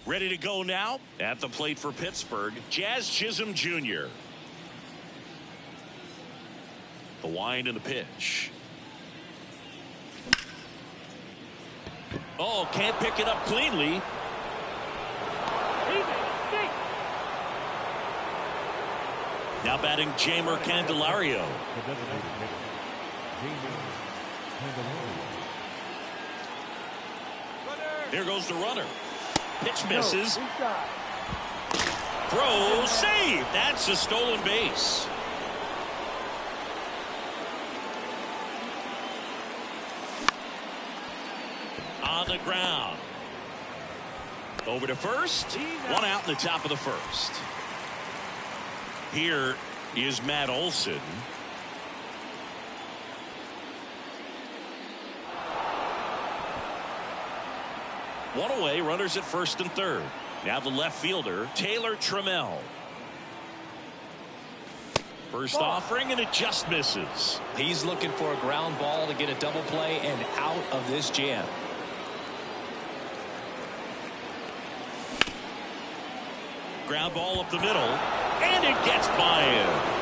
Ready to go now at the plate for Pittsburgh, Jazz Chisholm Jr. The wind and the pitch. Oh, can't pick it up cleanly. Now batting Jamer Candelario. Here goes the runner. Pitch misses. Throw, save. That's a stolen base. On the ground. Over to first. One out in the top of the first. Here is Matt Olson. One away, runners at first and third. Now the left fielder, Taylor Trammell. First offering, and it just misses. He's looking for a ground ball to get a double play and out of this jam. Ground ball up the middle, and it gets by him.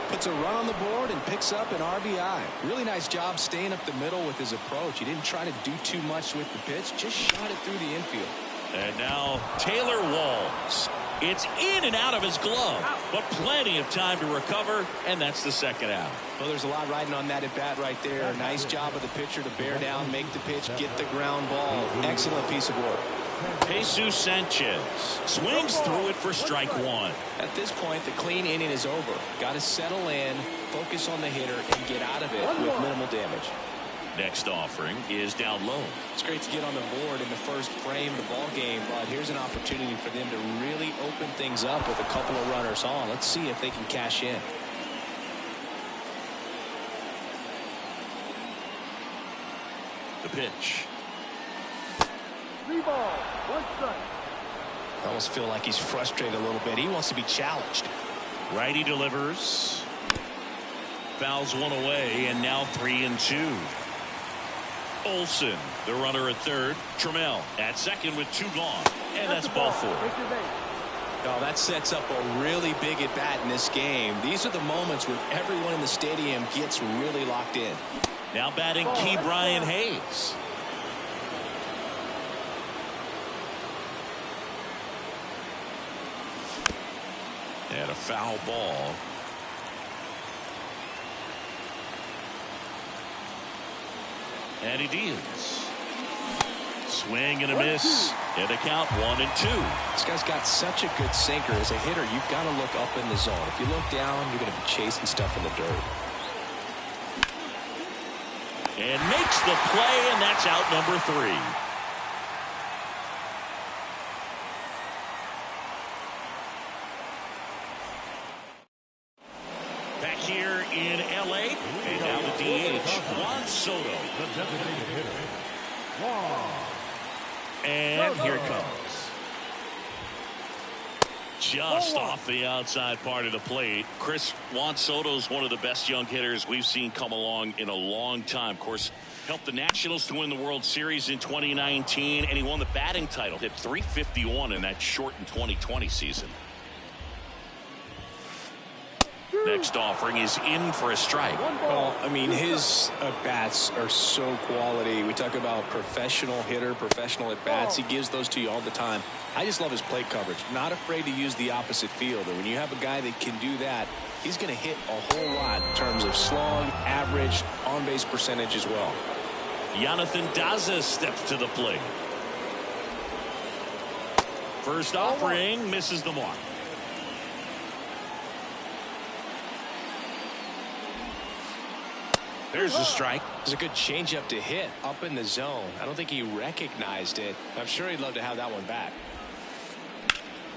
Puts a run on the board and picks up an RBI. Really nice job staying up the middle with his approach. He didn't try to do too much with the pitch, just shot it through the infield. And now Taylor Walls. It's in and out of his glove, but plenty of time to recover, and that's the second out. Well, there's a lot riding on that at bat right there. Nice job of the pitcher to bear down, make the pitch, get the ground ball. Excellent piece of work. Jesus Sanchez swings through it for strike one. At this point, the clean inning is over. Got to settle in, focus on the hitter, and get out of it with minimal damage. Next offering is down low. It's great to get on the board in the first frame of the ball game, but here's an opportunity for them to really open things up with a couple of runners on. Let's see if they can cash in. The pitch. 3 balls, 1 strike. I almost feel like he's frustrated a little bit. He wants to be challenged. Righty delivers. Fouls one away, and now 3-2. Olson, the runner at third. Trammell at second with 2 gone. And that's ball 4. Oh, that sets up a really big at bat in this game. These are the moments when everyone in the stadium gets really locked in. Now batting Key Brian Hayes. And a foul ball. And he deals. Swing and a miss. And a count 1-2. This guy's got such a good sinker. As a hitter, you've got to look up in the zone. If you look down, you're going to be chasing stuff in the dirt. And makes the play, and that's out number 3. Back here in L.A. And now the DH, Juan Soto. And here it comes. Just off the outside part of the plate. Chris, Juan Soto's one of the best young hitters we've seen come along in a long time. Of course, helped the Nationals to win the World Series in 2019, and he won the batting title. Hit .351 in that shortened 2020 season. Next offering is in for a strike. Well, I mean, his at-bats are so quality. We talk about professional hitter, professional at-bats. He gives those to you all the time. I just love his plate coverage. Not afraid to use the opposite field. And when you have a guy that can do that, he's going to hit a whole lot in terms of slug, average, on-base percentage as well. Jonathan Daza steps to the plate. First offering misses the mark. There's a strike. It's a good changeup to hit up in the zone. I don't think he recognized it. I'm sure he'd love to have that one back.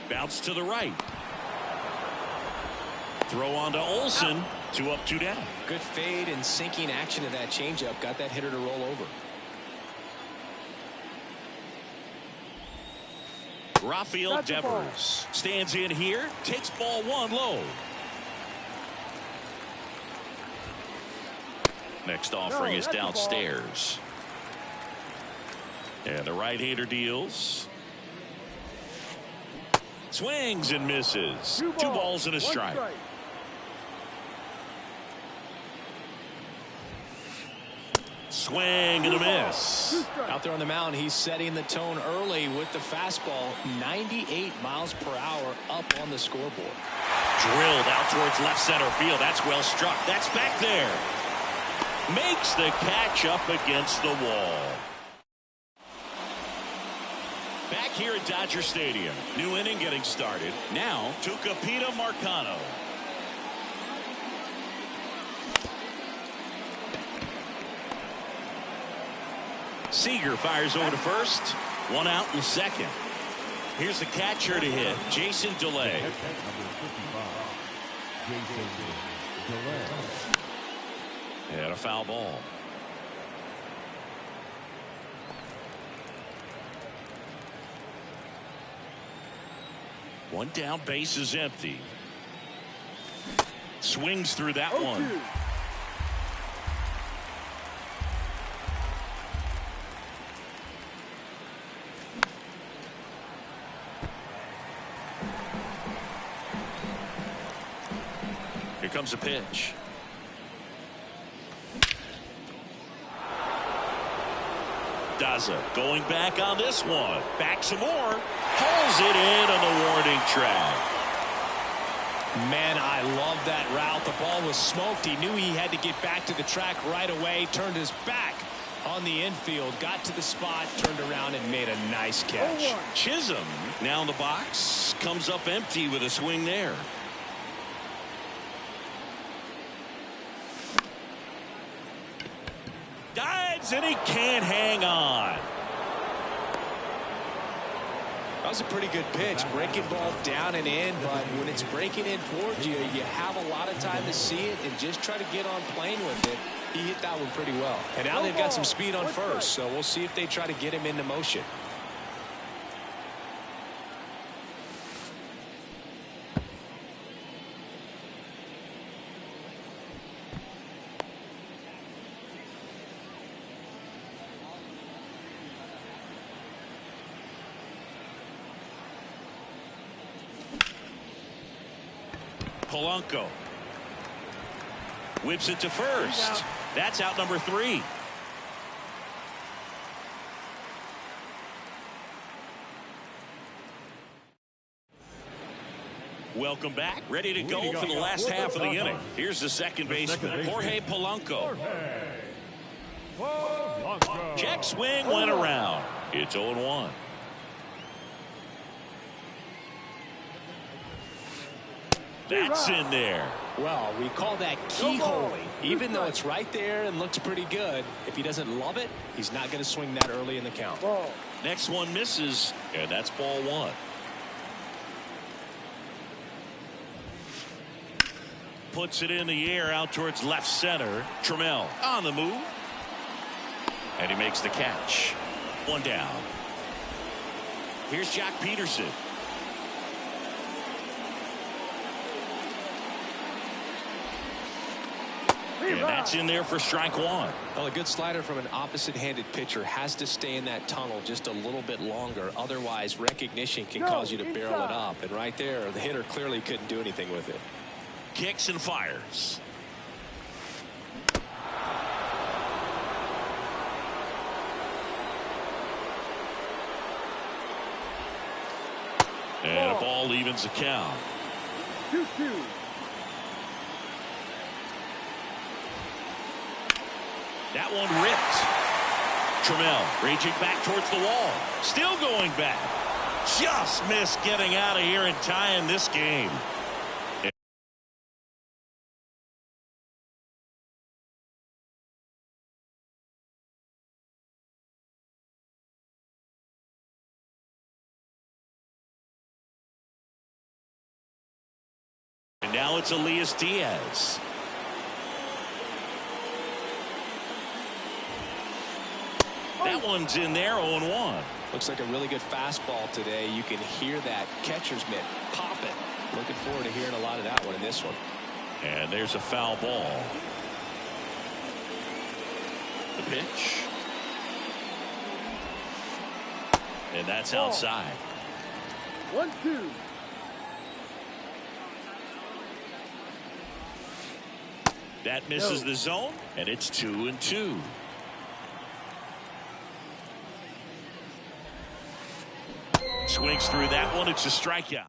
Bounce to the right. Throw on to Olson. 2 up, 2 down. Good fade and sinking action of that changeup. Got that hitter to roll over. Rafael Devers stands in here. Takes ball 1 low. Next offering is downstairs. And the right-hander deals. Swings and misses. Two balls and a strike. Swing and a miss. Out there on the mound, he's setting the tone early with the fastball. 98 miles per hour up on the scoreboard. Drilled out towards left center field. That's well struck. That's back there. Makes the catch up against the wall. Back here at Dodger Stadium. New inning getting started. Now to Capita Marcano. Seager fires over to first. One out in the second. Here's the catcher to hit, Jason DeLay. And a foul ball. One down, base is empty. Swings through that one. Here comes a pitch. Daza going back on this one. Back some more. Pulls it in on the warning track. Man, I love that route. The ball was smoked. He knew he had to get back to the track right away. Turned his back on the infield. Got to the spot. Turned around and made a nice catch. Chisholm now in the box. Comes up empty with a swing there. Dives and he can't hang on. That was a pretty good pitch. Breaking ball down and in, but when it's breaking in towards you, you have a lot of time to see it and just try to get on plane with it. He hit that one pretty well. And now they've got some speed on first, so we'll see if they try to get him into motion. Polanco whips it to first. That's out number 3. Welcome back. Ready to go for the last half of the inning. Here's the second baseman, Jorge Polanco. Check swing went around. It's 0-1. That's in there. Well, we call that keyholing. Even though it's right there and looks pretty good, if he doesn't love it, he's not going to swing that early in the count. Next one misses, and that's ball 1. Puts it in the air out towards left center. Trammell on the move. And he makes the catch. One down. Here's Jock Peterson. And that's in there for strike 1. Well, a good slider from an opposite-handed pitcher has to stay in that tunnel just a little bit longer. Otherwise, recognition can cause you to barrel it up. And right there, the hitter clearly couldn't do anything with it. Kicks and fires. And a ball evens the count. 2-2. That one ripped. Trammell reaching back towards the wall. Still going back. Just missed getting out of here and tying this game. And now it's Elias Diaz. That one's in there, 0-1. Looks like a really good fastball today. You can hear that catcher's mitt popping. Looking forward to hearing a lot of that one in this one. And there's a foul ball. The pitch. And that's Ball. outside. 1-2. That misses the zone, and it's 2-2. Swings through that one. It's a strikeout.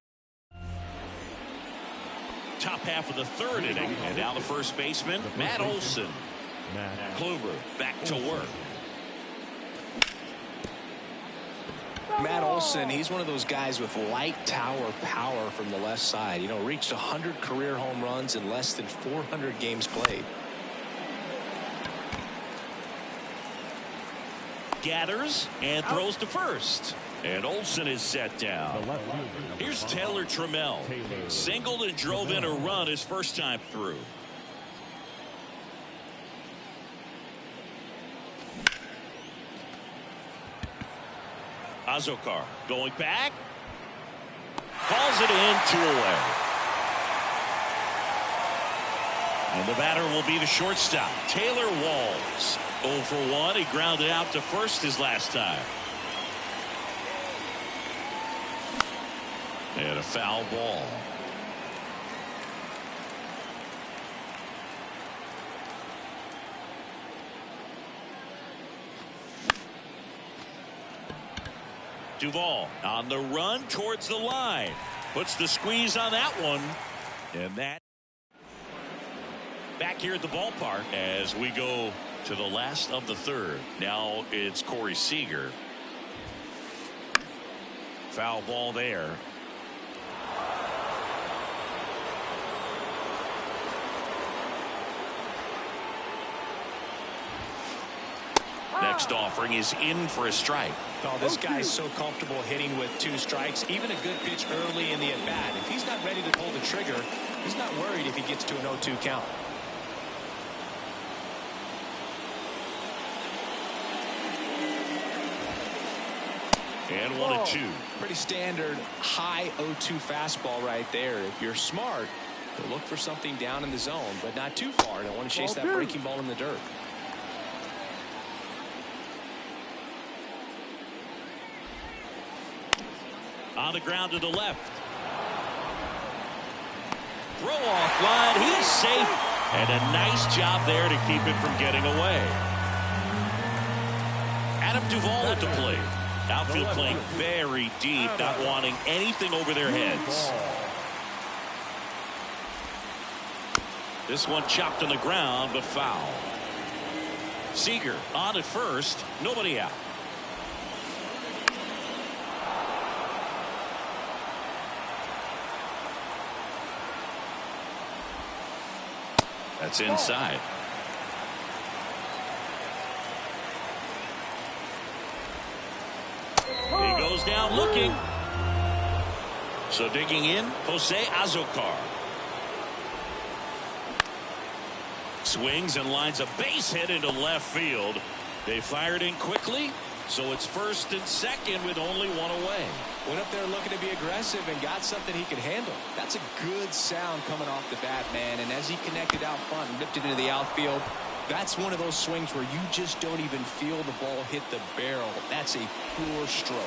Top half of the third inning, and now the first baseman, Matt Olson. Kluber back to work. Matt Olson, he's one of those guys with light tower power from the left side. You know, reached 100 career home runs in less than 400 games played. Gathers and throws to first. And Olson is set down. Here's Taylor Trammell. Singled and drove in a run his first time through. Azokar going back. Calls it in, 2 away. And the batter will be the shortstop, Taylor Walls. 0 for 1. He grounded out to first his last time. And a foul ball. Duvall on the run towards the line. Puts the squeeze on that one. And that back here at the ballpark as we go to the last of the third. Now it's Corey Seager. Foul ball there. Next offering is in for a strike. Oh, this guy's so comfortable hitting with 2 strikes. Even a good pitch early in the at-bat. If he's not ready to pull the trigger, he's not worried if he gets to an 0-2 count. And 1-2. Pretty standard high 0-2 fastball right there. If you're smart, you'll look for something down in the zone, but not too far. Don't want to chase that breaking ball in the dirt. On the ground to the left. Throw off line. He's safe. And a nice job there to keep it from getting away. Adam Duvall at the plate. Outfield playing very deep, not wanting anything over their heads. This one chopped on the ground, but foul. Seager on at first. Nobody out. That's inside. He goes down looking. So digging in, Jose Azokar. Swings and lines a base hit into left field. They fired in quickly, so it's first and second with only 1 away. Went up there looking to be aggressive and got something he could handle. That's a good sound coming off the bat, man. And as he connected out front and ripped it into the outfield, that's one of those swings where you just don't even feel the ball hit the barrel. That's a pure stroke.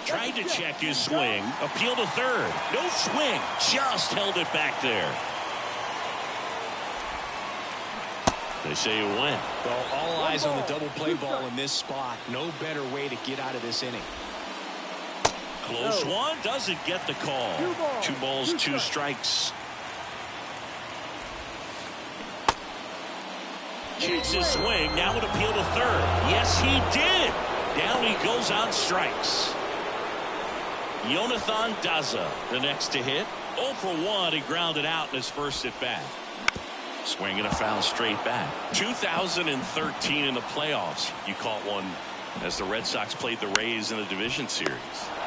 Tried to check his swing. Appeal to third. No swing. Just held it back there. They say it went. Well, all eyes on the double play ball in this spot. No better way to get out of this inning. Close one. Doesn't get the call. 2 balls, 2 strikes. Checks his swing. Now an appeal to third. Yes, he did. Down he goes on strikes. Jonathan Daza, the next to hit. 0 for 1. He grounded out in his first at bat. Swinging a foul straight back. 2013 in the playoffs. You caught one as the Red Sox played the Rays in the division series.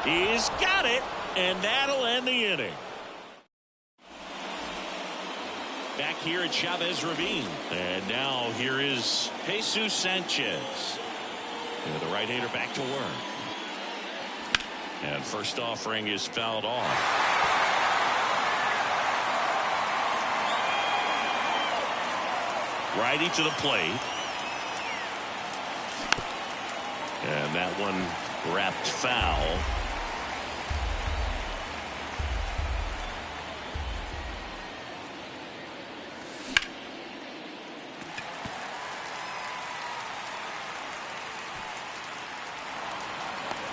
He's got it, and that'll end the inning. Back here at Chavez Ravine. And now here is Jesus Sanchez. And the right-hander back to work. And first offering is fouled off. Righty to the plate. And that one wrapped foul.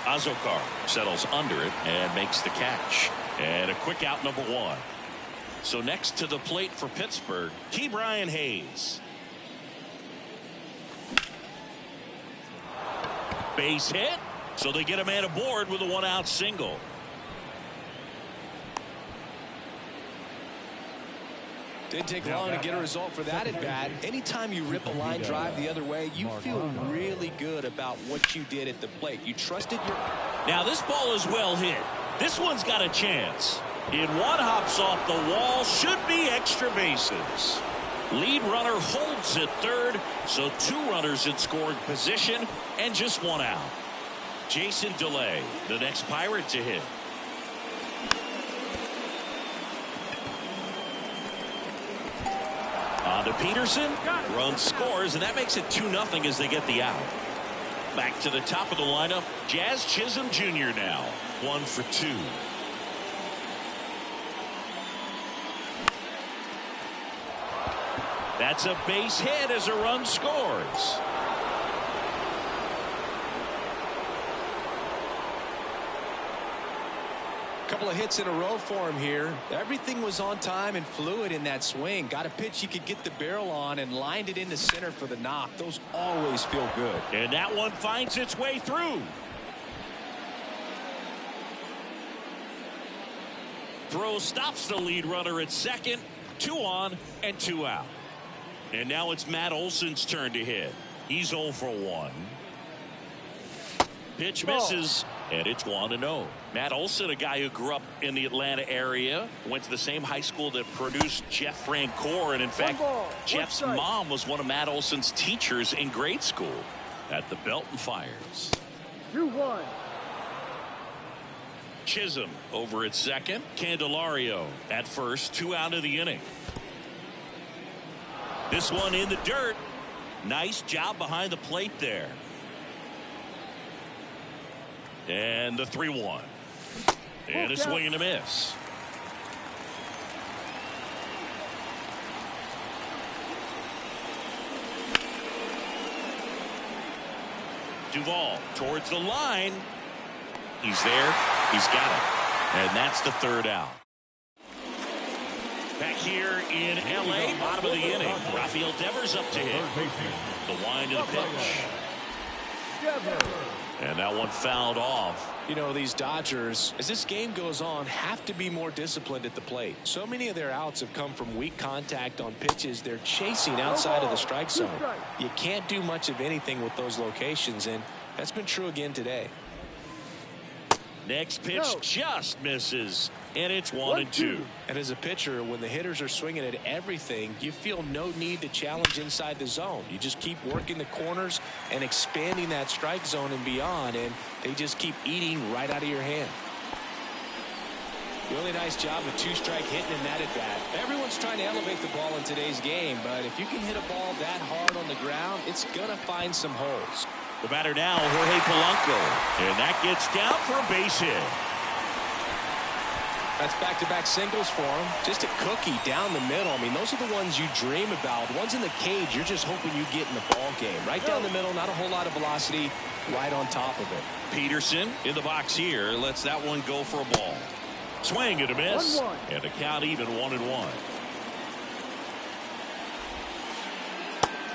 Azokar settles under it and makes the catch. And a quick out, number one. So next to the plate for Pittsburgh, Ke'Bryan Hayes. Base hit. So they get a man aboard with a one-out single. Didn't take long to get a result for that at bat. Anytime you rip a line drive the other way, you feel really good about what you did at the plate. You trusted your... Now this ball is well hit. This one's got a chance. It one hops off the wall. Should be extra bases. Lead runner holds at third. So two runners in scoring position and just one out. Jason DeLay, the next Pirate to hit. On to Peterson. Run scores, and that makes it 2-0 as they get the out. Back to the top of the lineup. Jazz Chisholm Jr. now. 1 for 2. That's a base hit as a run scores. Couple of hits in a row for him here. Everything was on time and fluid in that swing. Got a pitch he could get the barrel on and lined it into center for the knock. Those always feel good. And that one finds its way through. Throw stops the lead runner at second. 2 on and 2 out. And now it's Matt Olson's turn to hit. He's 0 for 1. Pitch misses, and it's 1-0. Matt Olson, a guy who grew up in the Atlanta area, went to the same high school that produced Jeff Francoeur, and in fact, Jeff's mom was one of Matt Olson's teachers in grade school. At the belt and fires. 2-1. Chisholm over at second. Candelario at first. 2 out of the inning. This one in the dirt. Nice job behind the plate there. And the 3-1. And a swing and a miss. Duvall towards the line. He's there. He's got it. And that's the 3rd out. Back here in L.A., bottom of the inning. Rafael Devers up to hit. The wind of the pitch. And that one fouled off. You know, these Dodgers, as this game goes on, have to be more disciplined at the plate. So many of their outs have come from weak contact on pitches they're chasing outside of the strike zone. You can't do much of anything with those locations, and that's been true again today. Next pitch just misses, and it's 1-2. And as a pitcher, when the hitters are swinging at everything, you feel no need to challenge inside the zone. You just keep working the corners and expanding that strike zone and beyond, and they just keep eating right out of your hand. Really nice job with 2-strike hitting in that at bat. Everyone's trying to elevate the ball in today's game, but if you can hit a ball that hard on the ground, it's going to find some holes. The batter now, Jorge Polanco, and that gets down for a base hit. That's back-to-back singles for him. Just a cookie down the middle. I mean, those are the ones you dream about. The ones in the cage, you're just hoping you get in the ball game. Right down the middle, not a whole lot of velocity, right on top of it. Peterson in the box here, lets that one go for a ball. Swing and a miss, 1-1. and the count even 1-1.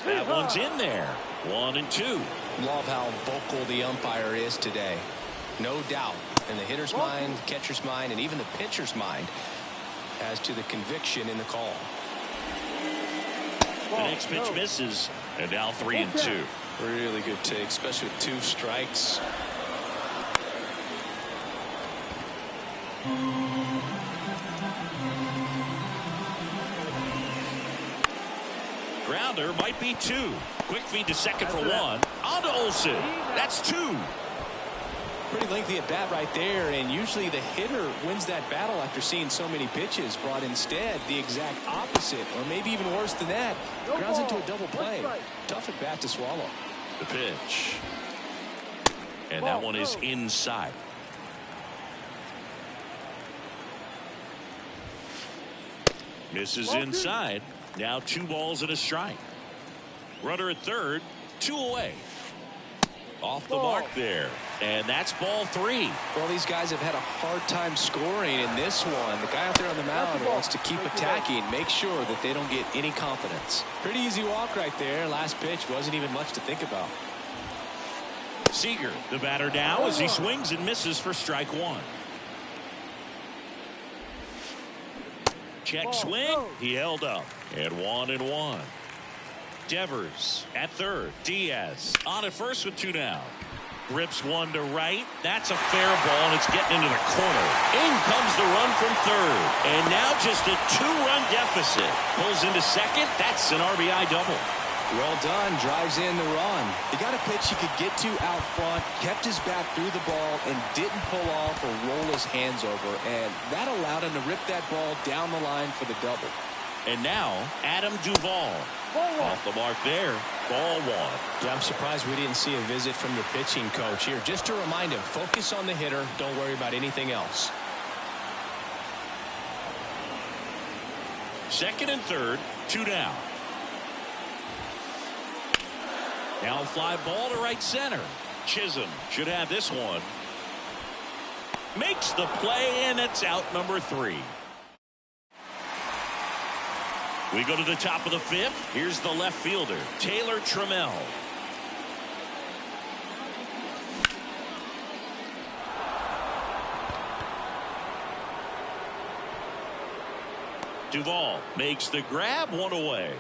That one's in there. 1-2. Love how vocal the umpire is today. No doubt in the hitter's mind, catcher's mind, and even the pitcher's mind as to the conviction in the call. The next pitch misses, and now 3-2. Really good take, especially with 2 strikes. Grounder might be 2. Quick feed to second for 1. On to Olson. That's 2. Pretty lengthy at bat right there, and usually the hitter wins that battle after seeing so many pitches, but instead the exact opposite, or maybe even worse than that, grounds into a double play. Tough at bat to swallow. The pitch. And that one is inside. Misses inside. Now 2 balls and a strike. Runner at third, 2 away. Off the mark there. And that's ball 3. Well, these guys have had a hard time scoring in this one. The guy out there on the mound wants to keep attacking, make sure that they don't get any confidence. Pretty easy walk right there. Last pitch wasn't even much to think about. Seager, the batter now as he swings and misses for strike 1. Check swing. He held up. And 1-1. Devers at third. Diaz on at first with 2 down. Rips one to right. That's a fair ball, and it's getting into the corner. In comes the run from third. And now just a 2-run deficit. Pulls into second. That's an RBI double. Well done. Drives in the run. He got a pitch he could get to out front, kept his bat through the ball, and didn't pull off or roll his hands over. And that allowed him to rip that ball down the line for the double. And now, Adam Duvall. Off the mark there. Ball 1. Yeah, I'm surprised we didn't see a visit from the pitching coach here. Just to remind him, focus on the hitter. Don't worry about anything else. Second and third, 2 down. Now fly ball to right center. Chisholm should have this one. Makes the play, and it's out number 3. We go to the top of the 5th. Here's the left fielder, Taylor Trammell. Duvall makes the grab, 1 away.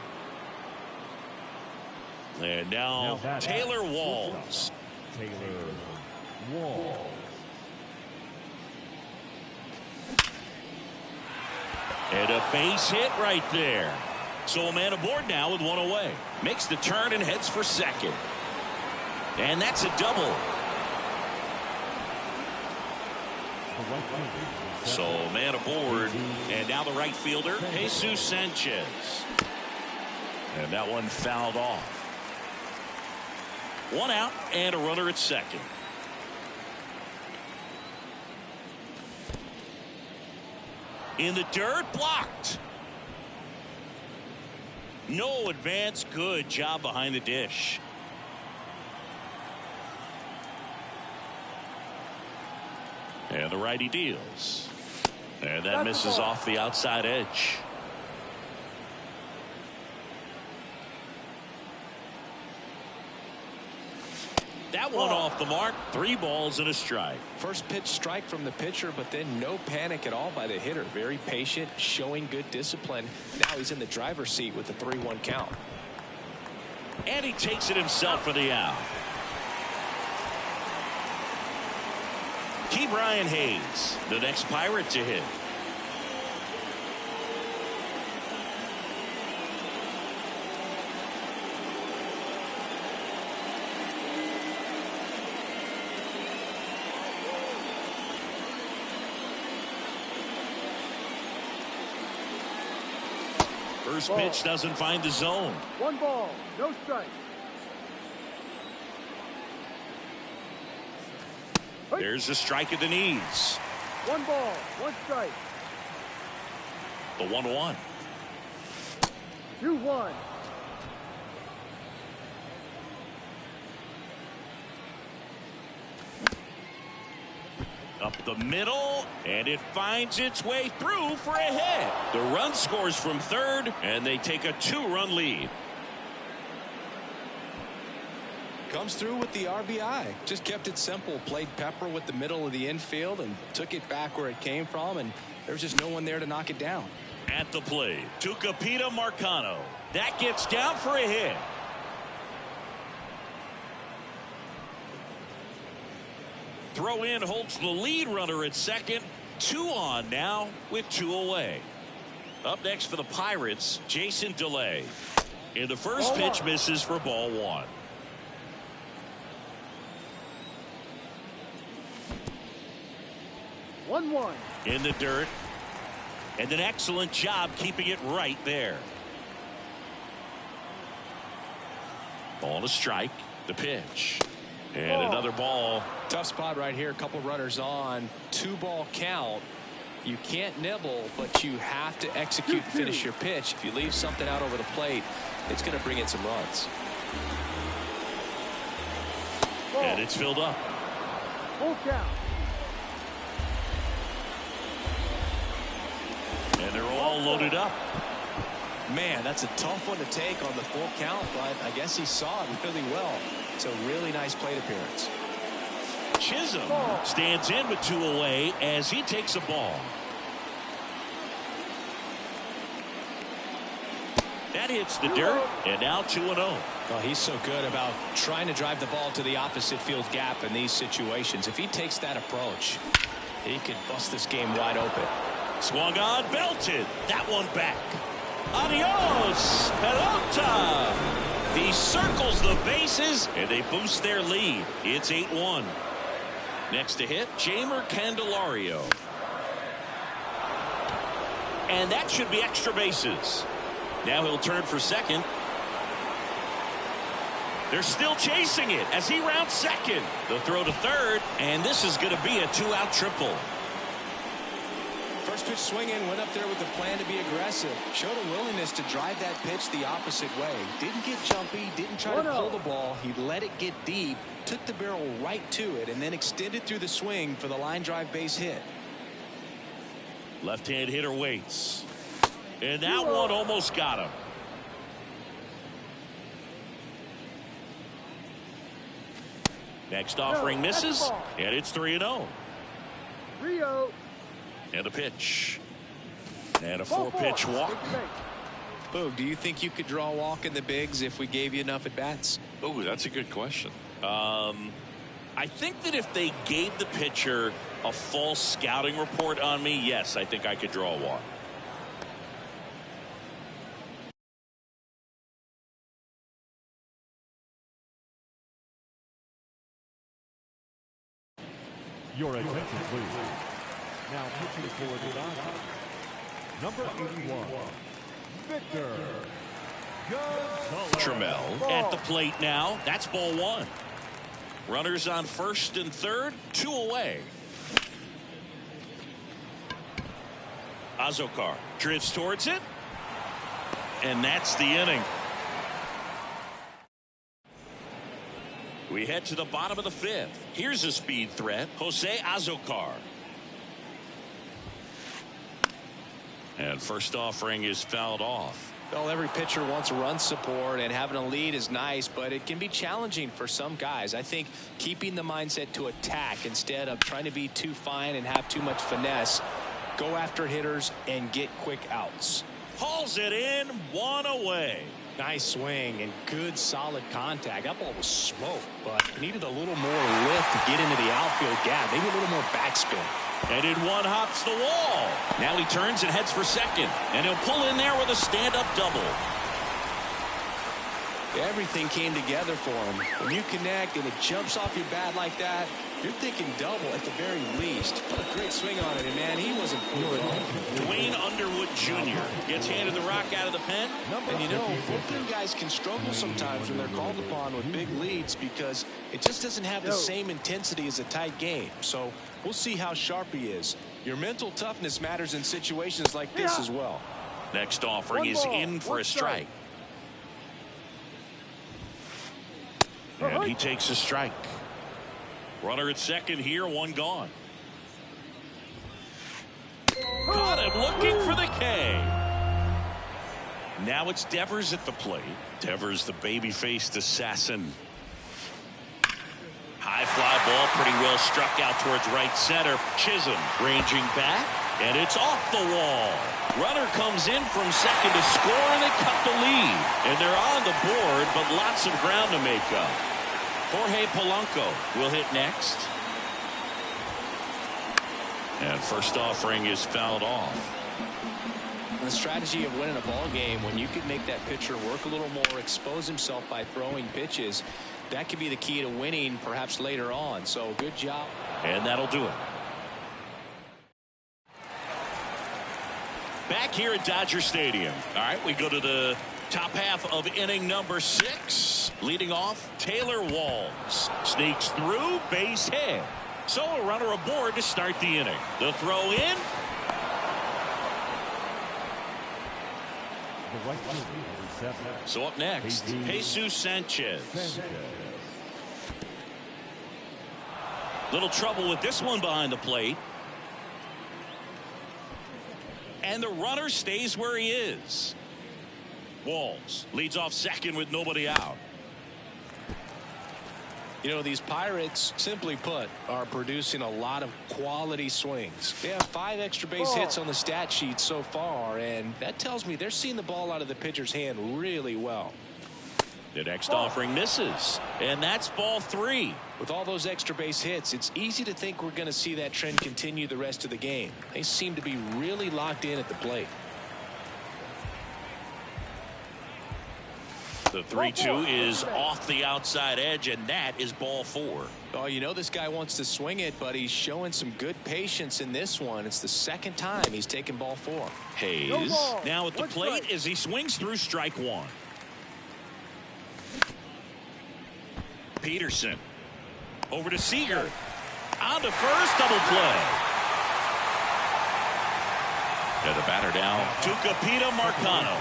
And now Taylor Walls. And a base hit right there. So a man aboard now with 1 away. Makes the turn and heads for second. And that's a double. So man aboard. And now the right fielder, Jesus Sanchez. And that one fouled off. 1 out and a runner at second. In the dirt, blocked. No advance. Good job behind the dish. And the righty deals. And that misses off the outside edge. That one off the mark. 3 balls and a strike. First pitch strike from the pitcher, but then no panic at all by the hitter. Very patient, showing good discipline. Now he's in the driver's seat with the 3-1 count. And he takes it himself for the out. Ke'Bryan Hayes, the next Pirate to hit. First pitch doesn't find the zone. 1 ball, no strike. There's a strike at the knees. 1 ball, 1 strike. The 1-1. 2-1. Up the middle, and it finds its way through for a hit. The run scores from third, and they take a 2-run lead. Comes through with the RBI. Just kept it simple. Played pepper with the middle of the infield and took it back where it came from, and there's just no one there to knock it down. At the plate, Tucupita Marcano. That gets down for a hit. Throw in holds the lead runner at second. 2 on now with 2 away. Up next for the Pirates, Jason DeLay. In the first pitch, misses for ball 1. In the dirt. And an excellent job keeping it right there. Ball to strike. The pitch. And another ball. Tough spot right here. A couple runners on. 2-ball count. You can't nibble, but you have to execute and finish your pitch. If you leave something out over the plate, it's going to bring in some runs. And it's filled up. Full count. And they're all loaded up. Man, that's a tough one to take on the full count, but I guess he saw it really well. It's a really nice plate appearance. Chisholm stands in with 2 away as he takes a ball. That hits the dirt, and now 2-0. Well, he's so good about trying to drive the ball to the opposite field gap in these situations. If he takes that approach, he could bust this game wide open. Swung on, belted. That one back. Adios, pelota. He circles the bases, and they boost their lead. It's 8-1. Next to hit, Jamer Candelario. And that should be extra bases. Now he'll turn for second. They're still chasing it as he rounds second. The throw to third, and this is going to be a 2-out triple. First pitch swinging, went up there with a plan to be aggressive. Showed a willingness to drive that pitch the opposite way. Didn't get jumpy, didn't try to pull the ball. He let it get deep, took the barrel right to it, and then extended through the swing for the line drive base hit. Left-hand hitter waits. And that one almost got him. Next offering misses, and it's 3-0. Rio. And a pitch. And a 4-pitch walk. Boog, do you think you could draw a walk in the bigs if we gave you enough at-bats? Oh, that's a good question. I think that if they gave the pitcher a false scouting report on me, yes, I think I could draw a walk. Your attention, please. Now pitching for the Dodgers, number 81, Victor Gonzalez. Trammell at the plate now. That's ball 1. Runners on first and third, 2 away. Azokar drifts towards it, and that's the inning. We head to the bottom of the 5th. Here's a speed threat, Jose Azokar. And first offering is fouled off. Well, every pitcher wants run support, and having a lead is nice, but it can be challenging for some guys. I think keeping the mindset to attack instead of trying to be too fine and have too much finesse. Go after hitters and get quick outs. Hauls it in, 1 away. Nice swing and good solid contact. That ball was smoked, but needed a little more lift to get into the outfield gap. Maybe a little more backspin. And in one hops the wall. Now he turns and heads for second. And he'll pull in there with a stand-up double. Everything came together for him. When you connect and it jumps off your bat like that, you're thinking double at the very least. What a great swing on it, and man, he wasn't fooled. Dwayne Underwood Jr. gets handed the rock out of the pen. And you know, bullpen guys can struggle sometimes when they're called upon with big leads because it just doesn't have the same intensity as a tight game. So we'll see how sharp he is. Your mental toughness matters in situations like this as well. Next offering is in for a strike. And he takes a strike. Runner at second here, 1 gone. Caught him looking for the K. Now it's Devers at the plate. Devers, the baby-faced assassin. High fly ball, pretty well struck out towards right center. Chisholm ranging back, and it's off the wall. Runner comes in from second to score, and they cut the lead. And they're on the board, but lots of ground to make up. Jorge Polanco will hit next. And first offering is fouled off. The strategy of winning a ball game, when you can make that pitcher work a little more, expose himself by throwing pitches, that could be the key to winning perhaps later on. So good job. And that'll do it. Back here at Dodger Stadium. All right, we go to the Top half of inning number 6. Leading off, Taylor Walls. Sneaks through, base hit. So a runner aboard to start the inning. The throw in. So up next, Jesus Sanchez. Little trouble with this one behind the plate. And the runner stays where he is. Walls leads off second with nobody out. You know, these Pirates, simply put, are producing a lot of quality swings. They have 5 extra base hits on the stat sheet so far, and that tells me they're seeing the ball out of the pitcher's hand really well. The next offering misses, and that's ball 3. With all those extra base hits, it's easy to think we're going to see that trend continue the rest of the game. They seem to be really locked in at the plate. The 3-2 is off the outside edge, and that is ball 4. Oh, you know this guy wants to swing it, but he's showing some good patience in this one. It's the second time he's taken ball 4. Hayes now at the plate as he swings through strike 1. Peterson over to Seager. On to first, double play. And the batter now, Tucupita Marcano.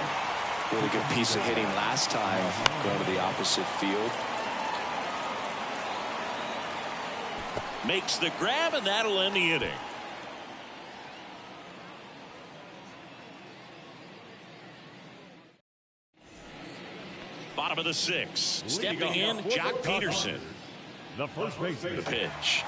Really good piece of hitting last time, going to the opposite field. Makes the grab, and that'll end the inning. Bottom of the 6th. Stepping in, Jock Peterson. The first baseman. The pitch.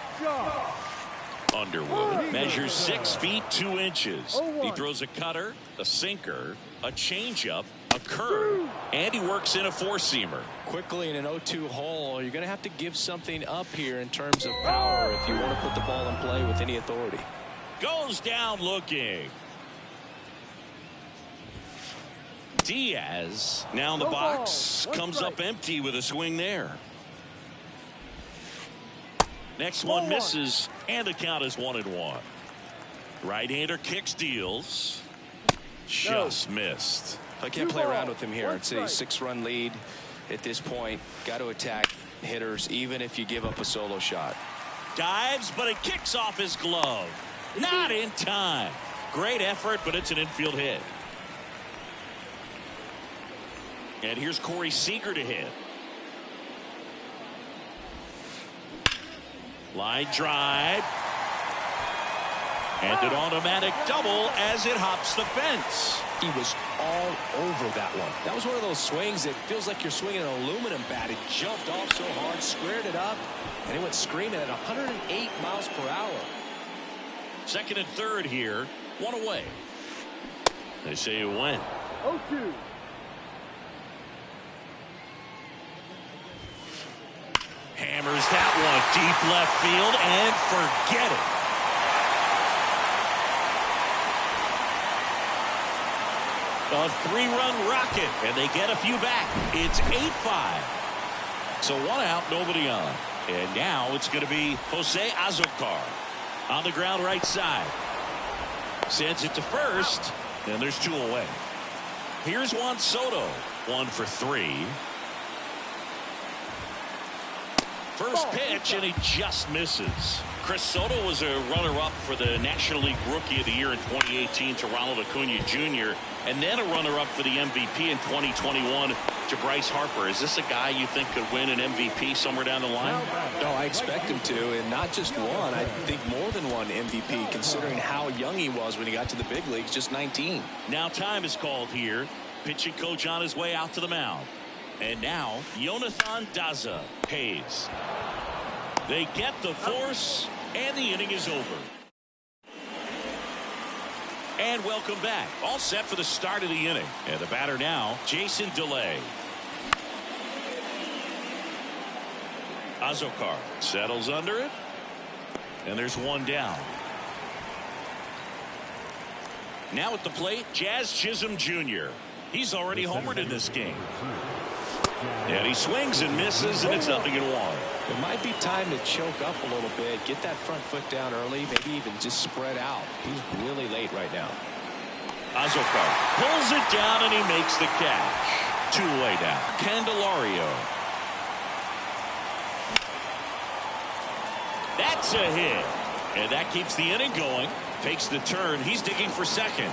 Underwood measures 6 feet 2 inches. He throws a cutter, a sinker, a changeup, a curve, and he works in a 4-seamer. Quickly in an 0-2 hole, you're going to have to give something up here in terms of power if you want to put the ball in play with any authority. Goes down looking. Diaz now in the box, comes up empty with a swing there. Next one misses, and the count is 1-1. Right-hander kicks, deals. Just missed. I can't play around with him here. It's a 6-run lead at this point. Got to attack hitters even if you give up a solo shot. Dives, but it kicks off his glove. Not in time. Great effort, but it's an infield hit. And here's Corey Seager to hit. Line drive. And an automatic double as it hops the fence. He was all over that one. That was one of those swings that feels like you're swinging an aluminum bat. It jumped off so hard, squared it up, and it went screaming at 108 miles per hour. Second and third here, 1 away. They say it went. 0-2. Hammers that one deep left field and forget it. A 3-run rocket, and they get a few back. It's 8-5. So 1 out, nobody on. And now it's going to be Jose Azocar on the ground right side. Sends it to first, and there's 2 away. Here's Juan Soto, 1 for 3. First pitch, and he just misses. Chris Soto was a runner-up for the National League Rookie of the Year in 2018 to Ronald Acuna Jr., and then a runner-up for the MVP in 2021 to Bryce Harper. Is this a guy you think could win an MVP somewhere down the line? No, I expect him to, and not just one. I think more than one MVP, considering how young he was when he got to the big leagues, just 19. Now time is called here. Pitching coach on his way out to the mound. And now, Jonathan Daza Hayes. They get the force, and the inning is over. And welcome back. All set for the start of the inning. And the batter now, Jason DeLay. Azocar settles under it. And there's 1 down. Now at the plate, Jazz Chisholm Jr. He's already homered in this game. And he swings and misses, and it's 0-1. It might be time to choke up a little bit, get that front foot down early, maybe even just spread out. He's really late right now. Azocar pulls it down, and he makes the catch. 2 away now. Candelario. That's a hit. And that keeps the inning going. Takes the turn. He's digging for second.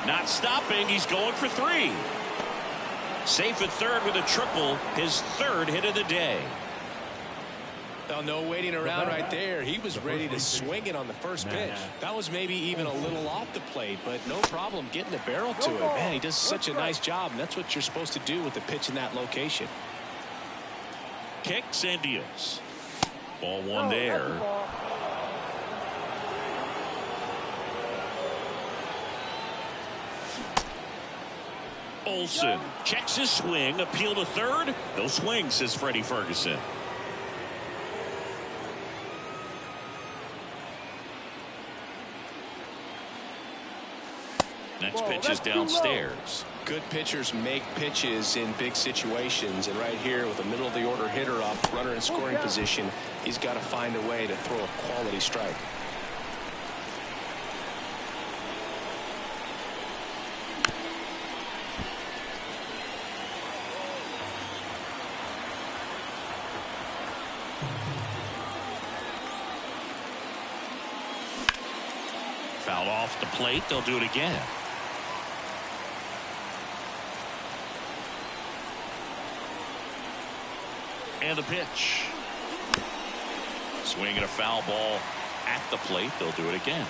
Not stopping. He's going for 3. Safe at third with a triple. His 3rd hit of the day. Well, no waiting around right there. He was ready to swing it on the first pitch. That was maybe even a little off the plate, but no problem getting the barrel to it. Man, he does such a nice job, and that's what you're supposed to do with the pitch in that location. Kicks and deals. Ball 1 there. Olsen checks his swing. Appeal to third. No swing, says Freddie Ferguson. Next pitch is downstairs. Good pitchers make pitches in big situations, and right here with a middle of the order hitter up, runner in scoring position, he's got to find a way to throw a quality strike. Foul off the plate. They'll do it again. And the pitch. Swinging a foul ball at the plate. They'll do it again.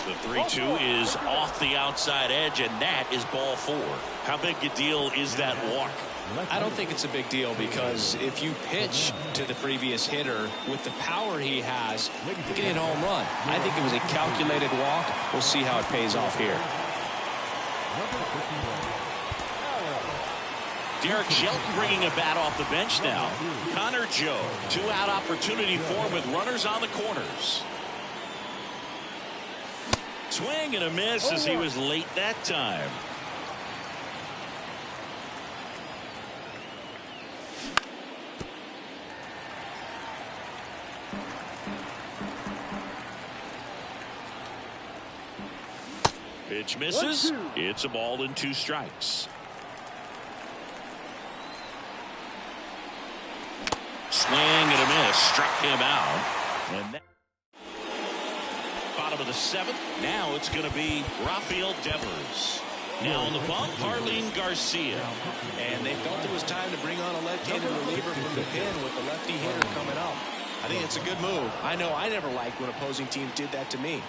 The 3-2 is off the outside edge, and that is ball 4. How big a deal is that walk? I don't think it's a big deal, because if you pitch to the previous hitter with the power he has, you can hit a home run. I think it was a calculated walk. We'll see how it pays off here. Derek Shelton bringing a bat off the bench now. Connor Joe, 2-out opportunity for him with runners on the corners. Swing and a miss as he was late that time. Pitch misses. It's a ball and 2 strikes. Swing and a miss. Struck him out. And that bottom of the 7th. Now it's going to be Rafael Devers. Now on the bump, Harleen Garcia. And they felt it was time to bring on a left-handed reliever from the pen with the lefty hitter coming up. I think it's a good move. I know I never liked when opposing teams did that to me.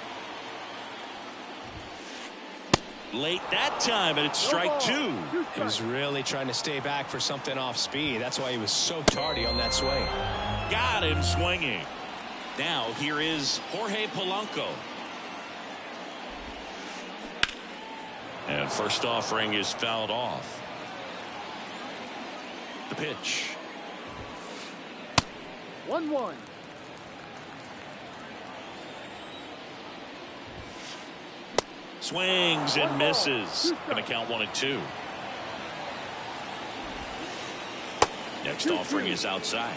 Late that time, and it's strike 2. He was really trying to stay back for something off speed. That's why he was so tardy on that swing. Got him swinging. Now here is Jorge Polanco. And first offering is fouled off. The pitch. 1-1. Swings and misses. Going to count 1 and 2. Next offering is outside.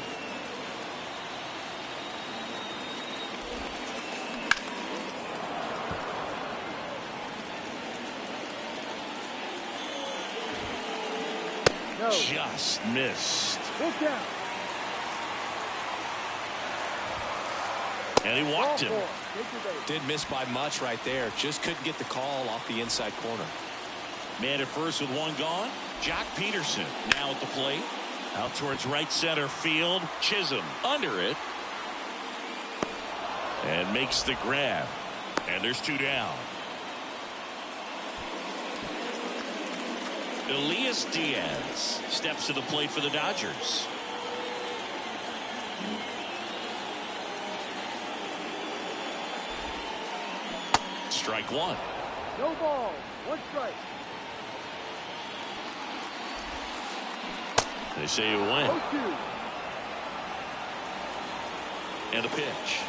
No. Just missed. Look out. And he walked him. Did miss by much right there. Just couldn't get the call off the inside corner. Man at first with 1 gone. Jock Peterson now at the plate. Out towards right center field. Chisholm under it. And makes the grab. And there's 2 down. Elias Diaz steps to the plate for the Dodgers. Strike 1. No ball. 1 strike. They say you win. 0-2. And a pitch.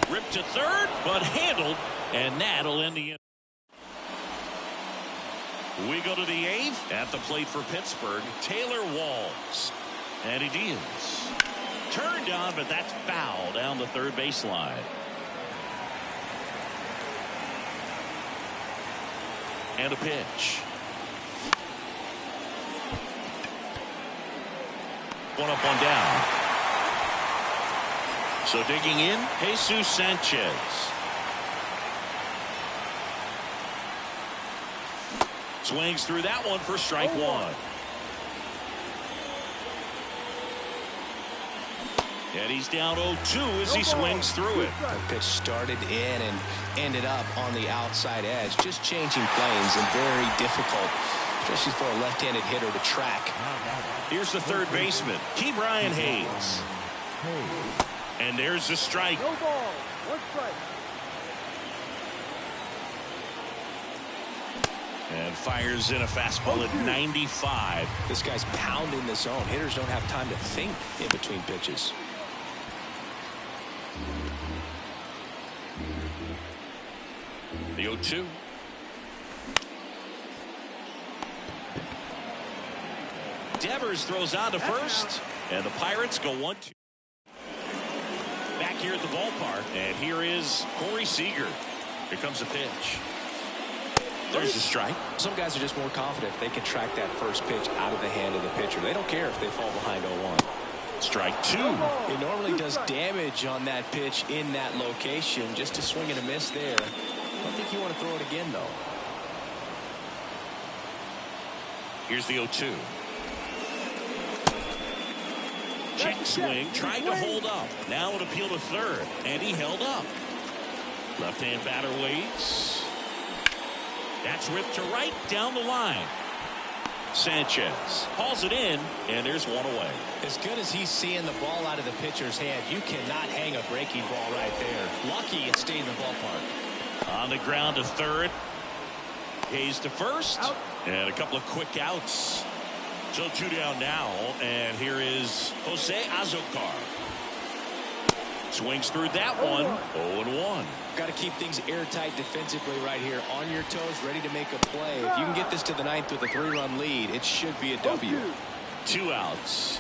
Ripped to third, but handled, and that'll end the inning. We go to the 8th. At the plate for Pittsburgh, Taylor Walls. And he deals. Turned on, but that's foul down the third baseline. And a pitch. One up, one down. So digging in, Jesus Sanchez. Swings through that one for strike one. And he's down 0-2 as he swings through it. The pitch started in and ended up on the outside edge. Just changing planes and very difficult, especially for a left-handed hitter to track. Here's the third baseman, Brian Hayes. And there's the strike. No ball. One strike. And fires in a fastball at 95. This guy's pounding the zone. Hitters don't have time to think in between pitches. The 0-2. Devers throws out to first, and the Pirates go 1-2. Back here at the ballpark, and here is Corey Seager. Here comes a pitch. There's the strike. Some guys are just more confident if they can track that first pitch out of the hand of the pitcher. They don't care if they fall behind 0-1. Strike two. It normally does damage on that pitch in that location. Just a swing and a miss there. I don't think you want to throw it again, though. Here's the 0-2. Check swing, tried to hold up. Now an appeal to third, and he held up. Left-hand batter waits. That's ripped to right down the line. Sanchez hauls it in, and there's one away. As good as he's seeing the ball out of the pitcher's hand, you cannot hang a breaking ball right there. Lucky it stayed in the ballpark. On the ground to third. Hayes to first. Out. And a couple of quick outs. So two down now, and here is Jose Azocar. Swings through that one. 0-1. Got to keep things airtight defensively right here. On your toes, ready to make a play. If you can get this to the ninth with a 3-run lead, it should be a W. 2 outs.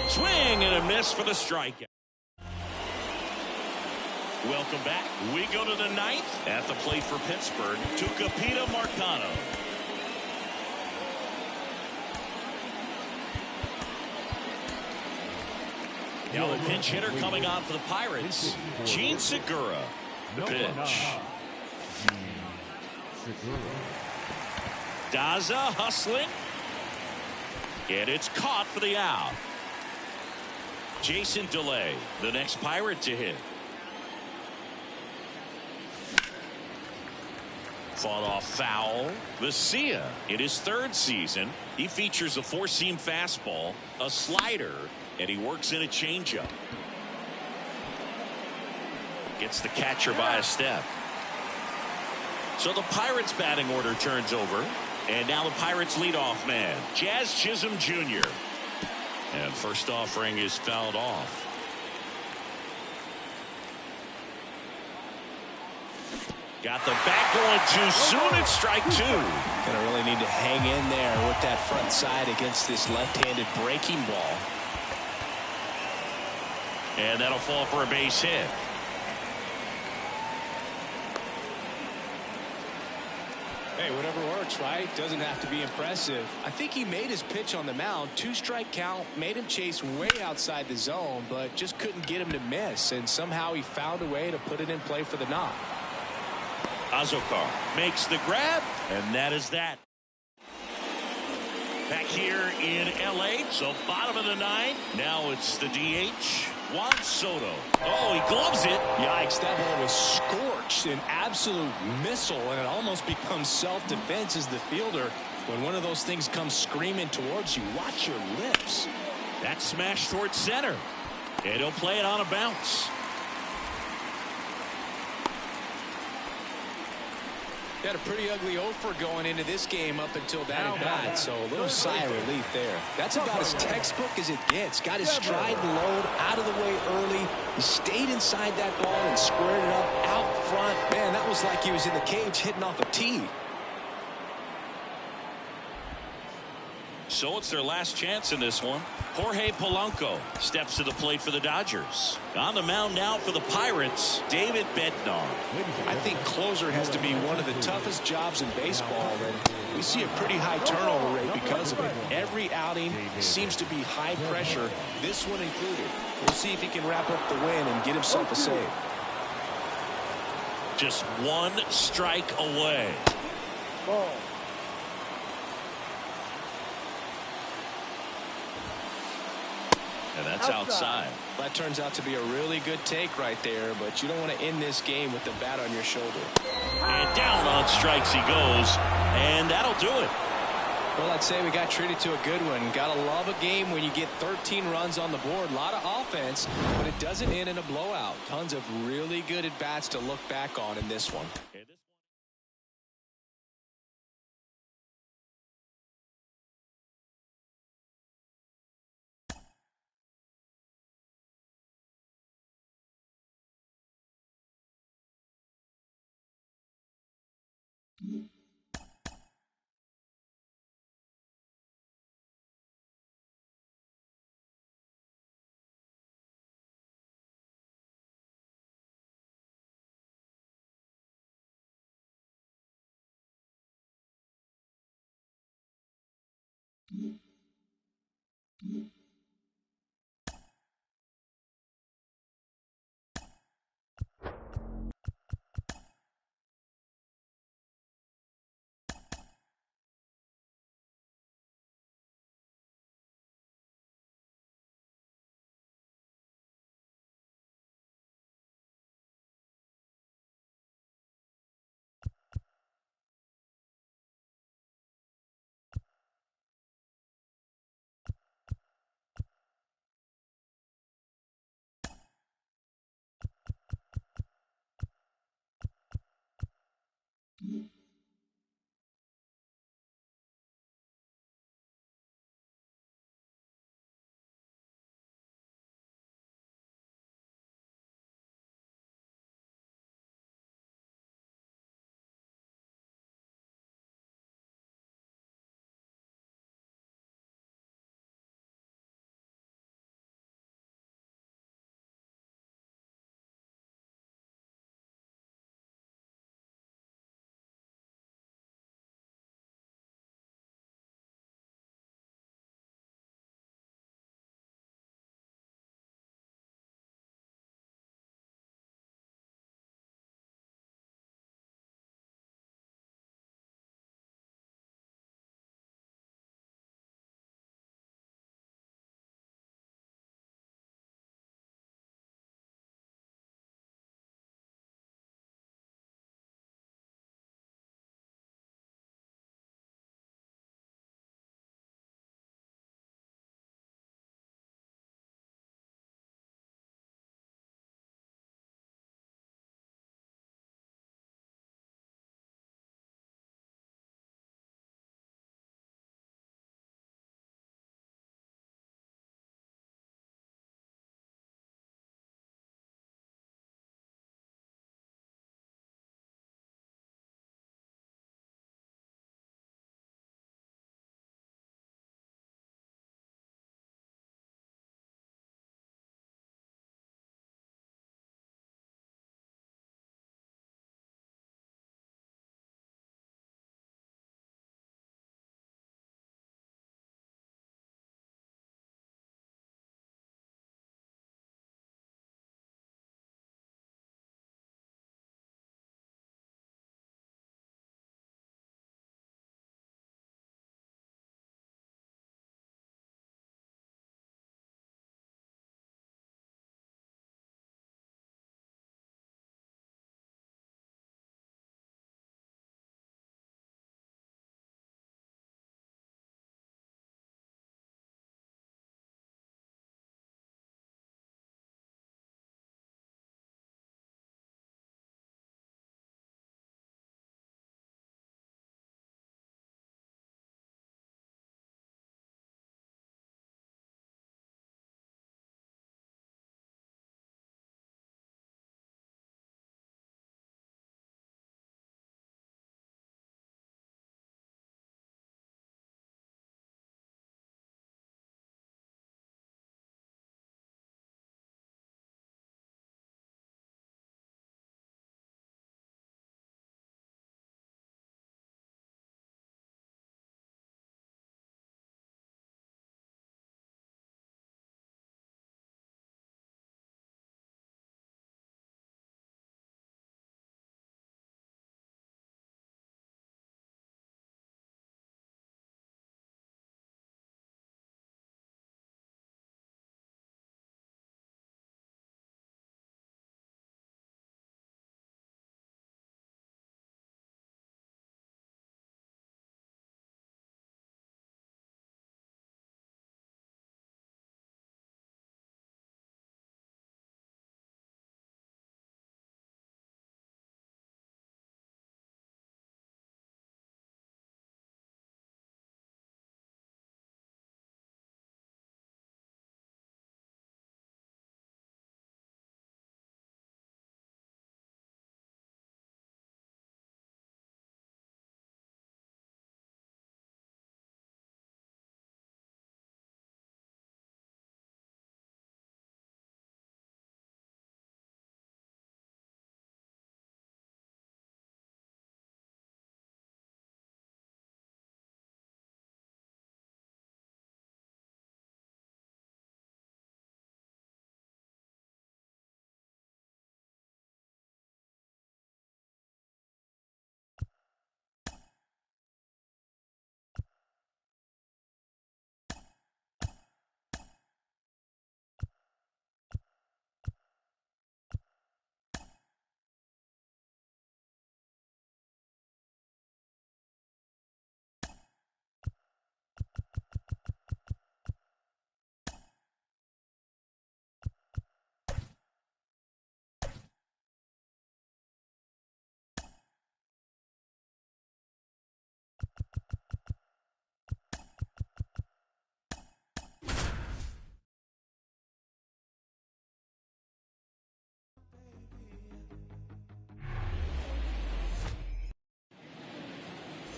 Swing and a miss for the strikeout. Welcome back. We go to the ninth. At the plate for Pittsburgh, Tucupita Marcano. Now the pinch hitter coming on for the Pirates, Gene Segura. The pitch. Daza hustling. And it's caught for the out. Jason DeLay, the next Pirate to hit. Fought off foul. Vesia, in his third season, he features a four-seam fastball, a slider, and he works in a changeup. Gets the catcher by a step. So the Pirates batting order turns over. And now the Pirates leadoff man, Jazz Chisholm Jr. And first offering is fouled off. Got the bat going too soon. It's strike two. Gonna really need to hang in there with that front side against this left-handed breaking ball. And that'll fall for a base hit. Hey, whatever works, right? Doesn't have to be impressive. I think he made his pitch on the mound. 2-strike count, made him chase way outside the zone, but just couldn't get him to miss. And somehow he found a way to put it in play for the knock. Azocar makes the grab, and that is that. Back here in L.A., so bottom of the ninth. Now it's the DH, Juan Soto. Oh, he gloves it. Yikes, that ball was scorched, an absolute missile, and it almost becomes self-defense as the fielder. When one of those things comes screaming towards you, watch your lips. That smash towards center, and he'll play it on a bounce. Had a pretty ugly offer going into this game up until that at bat, so a little sigh of relief there. That's about as textbook as it gets. Got his stride and load out of the way early. He stayed inside that ball and squared it up out front. Man, that was like he was in the cage hitting off a tee. so it's their last chance in this one. Jorge Polanco steps to the plate for the Dodgers. On the mound now for the Pirates, David Bednar. I think closer has to be one of the toughest jobs in baseball, and we see a pretty high turnover rate because of it. Every outing seems to be high pressure, this one included. We'll see if he can wrap up the win and get himself a save. Just one strike away. Ball. And that's outside. That turns out to be a really good take right there, but you don't want to end this game with the bat on your shoulder. And down on strikes he goes, and that'll do it. Well, I'd say we got treated to a good one. Gotta love a game when you get 13 runs on the board. A lot of offense, but it doesn't end in a blowout. Tons of really good at-bats to look back on in this one.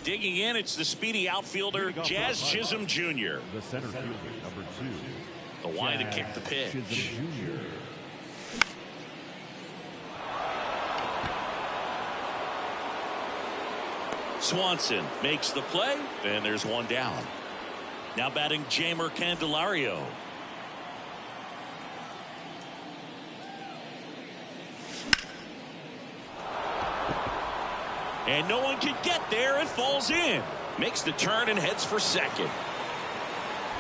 Digging in, it's the speedy outfielder, Jazz Chisholm Jr. The center fielder, number 2. The wide to kick the pitch. Chisholm Jr. Swanson makes the play, and there's one down. Now batting Jeimer Candelario. And no one can get there. It falls in. Makes the turn and heads for second.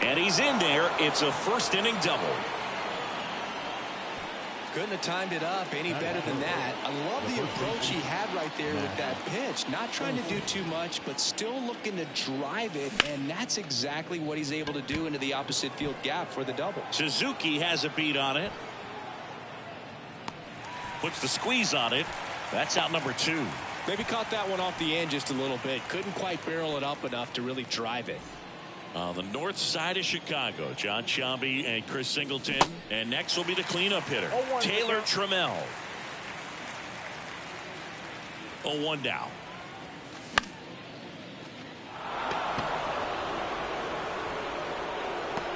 And he's in there. It's a first inning double. Couldn't have timed it up any better than that. I love the approach he had right there with that pitch. Not trying to do too much, but still looking to drive it, and that's exactly what he's able to do into the opposite field gap for the double. Suzuki has a beat on it. Puts the squeeze on it. That's out number 2. Maybe caught that one off the end just a little bit. Couldn't quite barrel it up enough to really drive it. On the north side of Chicago, John Chambi and Chris Singleton. And next will be the cleanup hitter, Taylor Trammell. 0-1 down.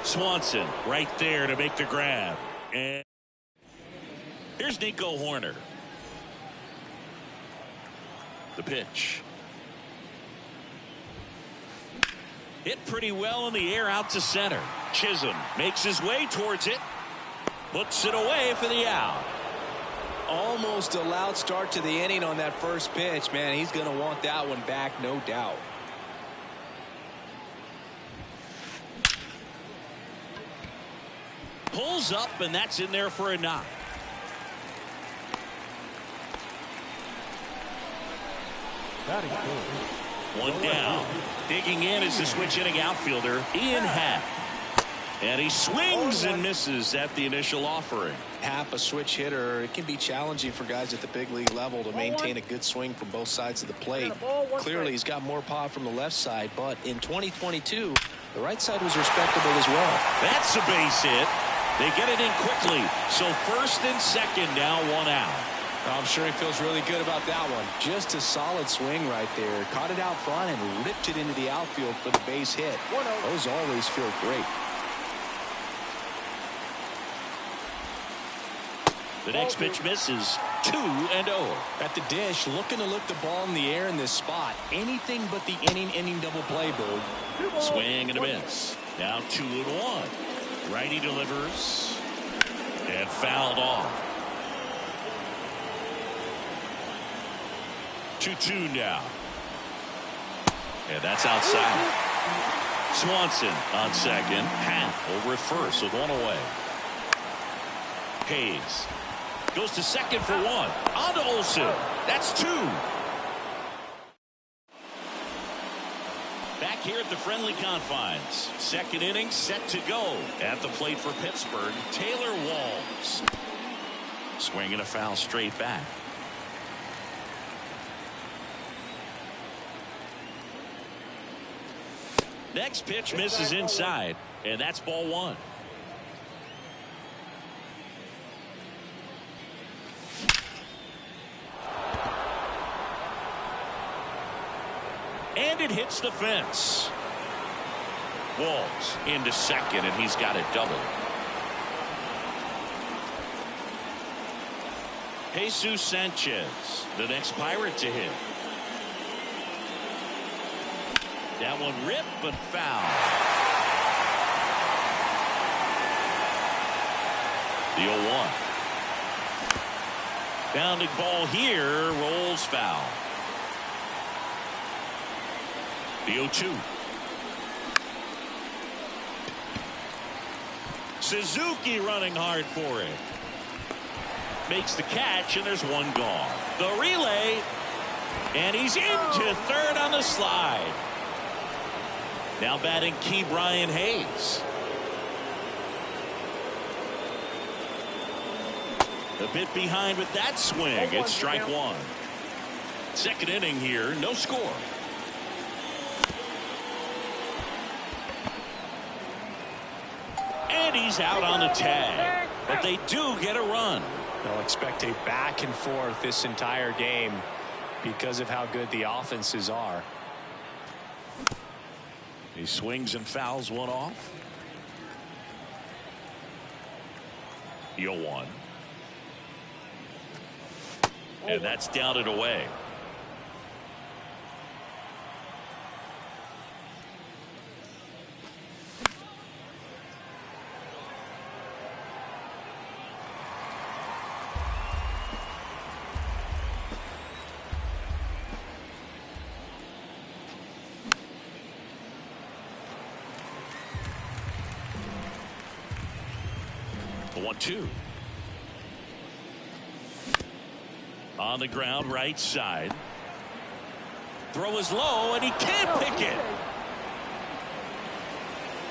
Swanson right there to make the grab. And here's Nico Horner. The pitch. Hit pretty well in the air out to center. Chisholm makes his way towards it. Puts it away for the out. Almost a loud start to the inning on that first pitch. Man, he's going to want that one back, no doubt. Pulls up, and that's in there for a knock. One down. Digging in is the switch inning outfielder, Ian Happ. And he swings and misses at the initial offering. Happ, a switch hitter, it can be challenging for guys at the big league level to maintain a good swing from both sides of the plate. Clearly, he's got more power from the left side, but in 2022, the right side was respectable as well. That's a base hit. They get it in quickly. So first and second, now one out. I'm sure he feels really good about that one. Just a solid swing right there. Caught it out front and ripped it into the outfield for the base hit. Those always feel great. The next pitch misses. 2-0. At the dish, looking to lift the ball in the air in this spot. Anything but the inning double play, Boog. Swing and a miss. Now 2-1. Righty delivers. And fouled off. 2-2 now. And that's outside. Swanson on second. Happ over at first with one away. Hayes goes to second for one. On to Olsen. That's 2. Back here at the friendly confines. Second inning set to go. At the plate for Pittsburgh, Taylor Walls. Swinging a foul straight back. Next pitch misses inside, and that's ball 1. And it hits the fence. Walls into second, and he's got it doubled. Jesus Sanchez, the next Pirate to hit. That one ripped, but foul. The 0-1. Bounding ball here, rolls foul. The 0-2. Suzuki running hard for it. Makes the catch, and there's one gone. The relay, and he's into third on the slide. Now batting Key Brian Hayes. A bit behind with that swing. It's strike 1. Second inning here, no score. And he's out on the tag. But they do get a run. They'll expect a back and forth this entire game because of how good the offenses are. He swings and fouls one off. 0-1. And that's down and away. The 1-2. On the ground, right side. Throw is low, and he can't pick it.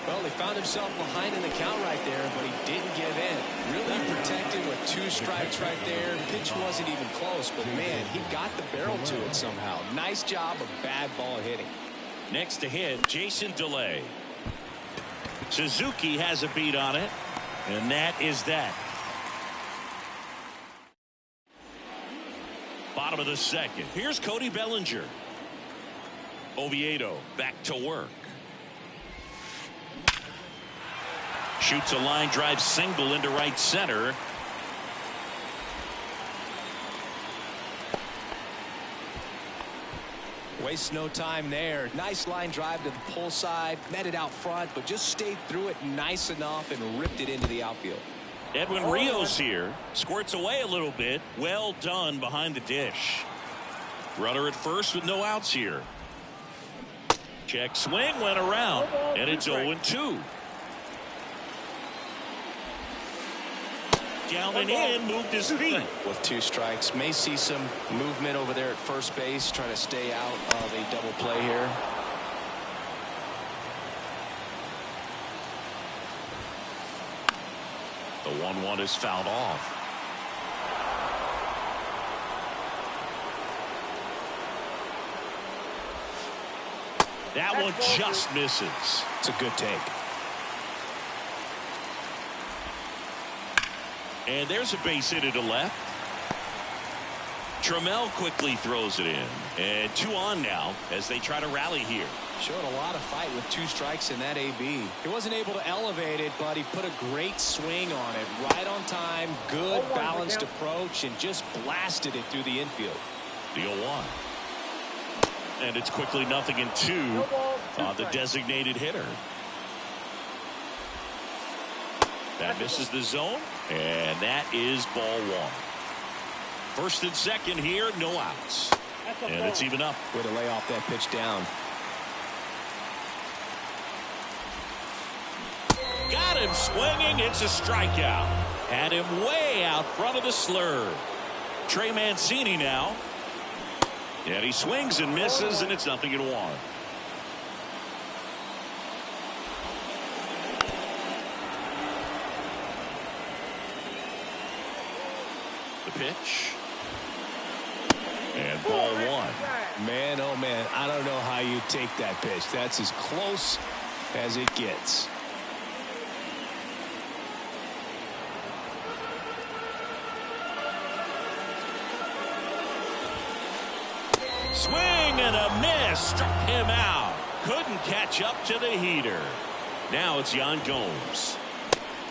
Well, he found himself behind in the count right there, but he didn't give in. Really protected with 2 strikes right there. Pitch wasn't even close, but man, he got the barrel to it somehow. Nice job of bad ball hitting. Next to hit, Jason DeLay. Suzuki has a beat on it, and that is that. Bottom of the second. Here's Cody Bellinger. Oviedo back to work. Shoots a line drive single into right center. Wastes no time there. Nice line drive to the pull side. Met it out front, but just stayed through it nice enough and ripped it into the outfield. Edwin Rios here. Squirts away a little bit. Well done behind the dish. Runner at first with no outs here. Check swing went around, and it's 0-2. Down and in, moved his feet. With 2 strikes, may see some movement over there at first base, trying to stay out of a double play here. The 1-1 is fouled off. That one just misses. It's a good take. And there's a base hit to left. Trammell quickly throws it in. And 2 on now as they try to rally here. Showed a lot of fight with 2 strikes in that AB. He wasn't able to elevate it, but he put a great swing on it. Right on time, good balanced approach, and just blasted it through the infield. The 0-1. And it's quickly 0-2 on the designated hitter. That misses the zone, and that is ball 1. First and second here, no outs. And it's even up. Way to lay off that pitch down. Got him swinging. It's a strikeout. Had him way out front of the slurve. Trey Mancini now. And he swings and misses, and it's 0-1. The pitch. And ball 1. Man, oh man, I don't know how you take that pitch. That's as close as it gets. Swing and a miss. Struck him out. Couldn't catch up to the heater. Now it's Yan Gomes.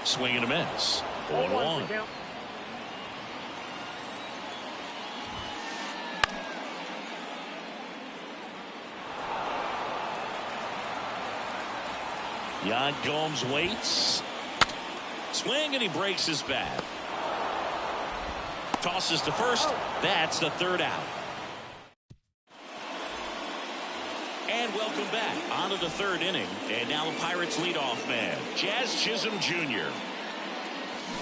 Swing and a miss. 1-1. Yan Gomes waits. Swing and he breaks his bat. Tosses to first. That's the 3rd out. And welcome back onto the 3rd inning. And now the Pirates leadoff man, Jazz Chisholm Jr.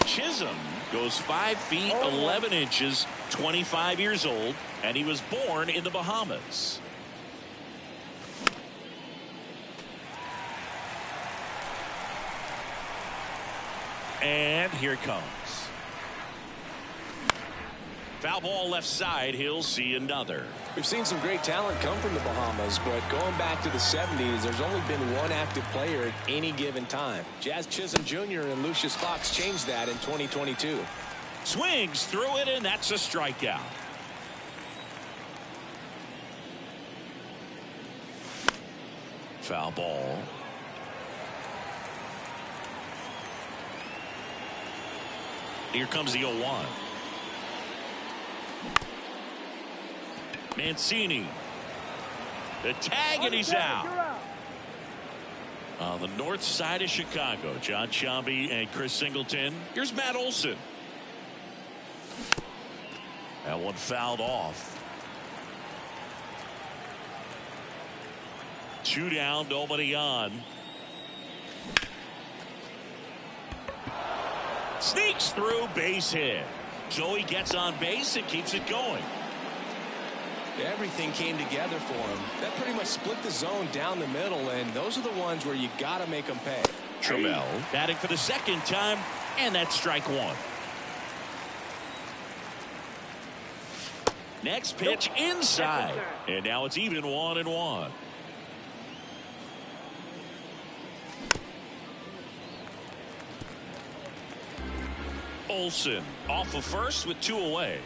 Chisholm goes 5 feet 11 inches, 25 years old, and he was born in the Bahamas. And here it comes. Foul ball left side. He'll see another. We've seen some great talent come from the Bahamas, but going back to the 70s, there's only been one active player at any given time. Jazz Chisholm Jr. and Lucius Fox changed that in 2022. Swings through it, and that's a strikeout. Foul ball. Here comes the 0-1. Mancini. The tag, and he's out. On the north side of Chicago, John Sciambi and Chris Singleton. Here's Matt Olson. That one fouled off. 2 down, nobody on. Sneaks through, base hit. Joey gets on base and keeps it going. Everything came together for him. That pretty much split the zone down the middle, and those are the ones where you got to make them pay. Trammell batting for the second time, and that's strike one. Next pitch inside, and now it's even 1-1. Olson off of first with 2 away.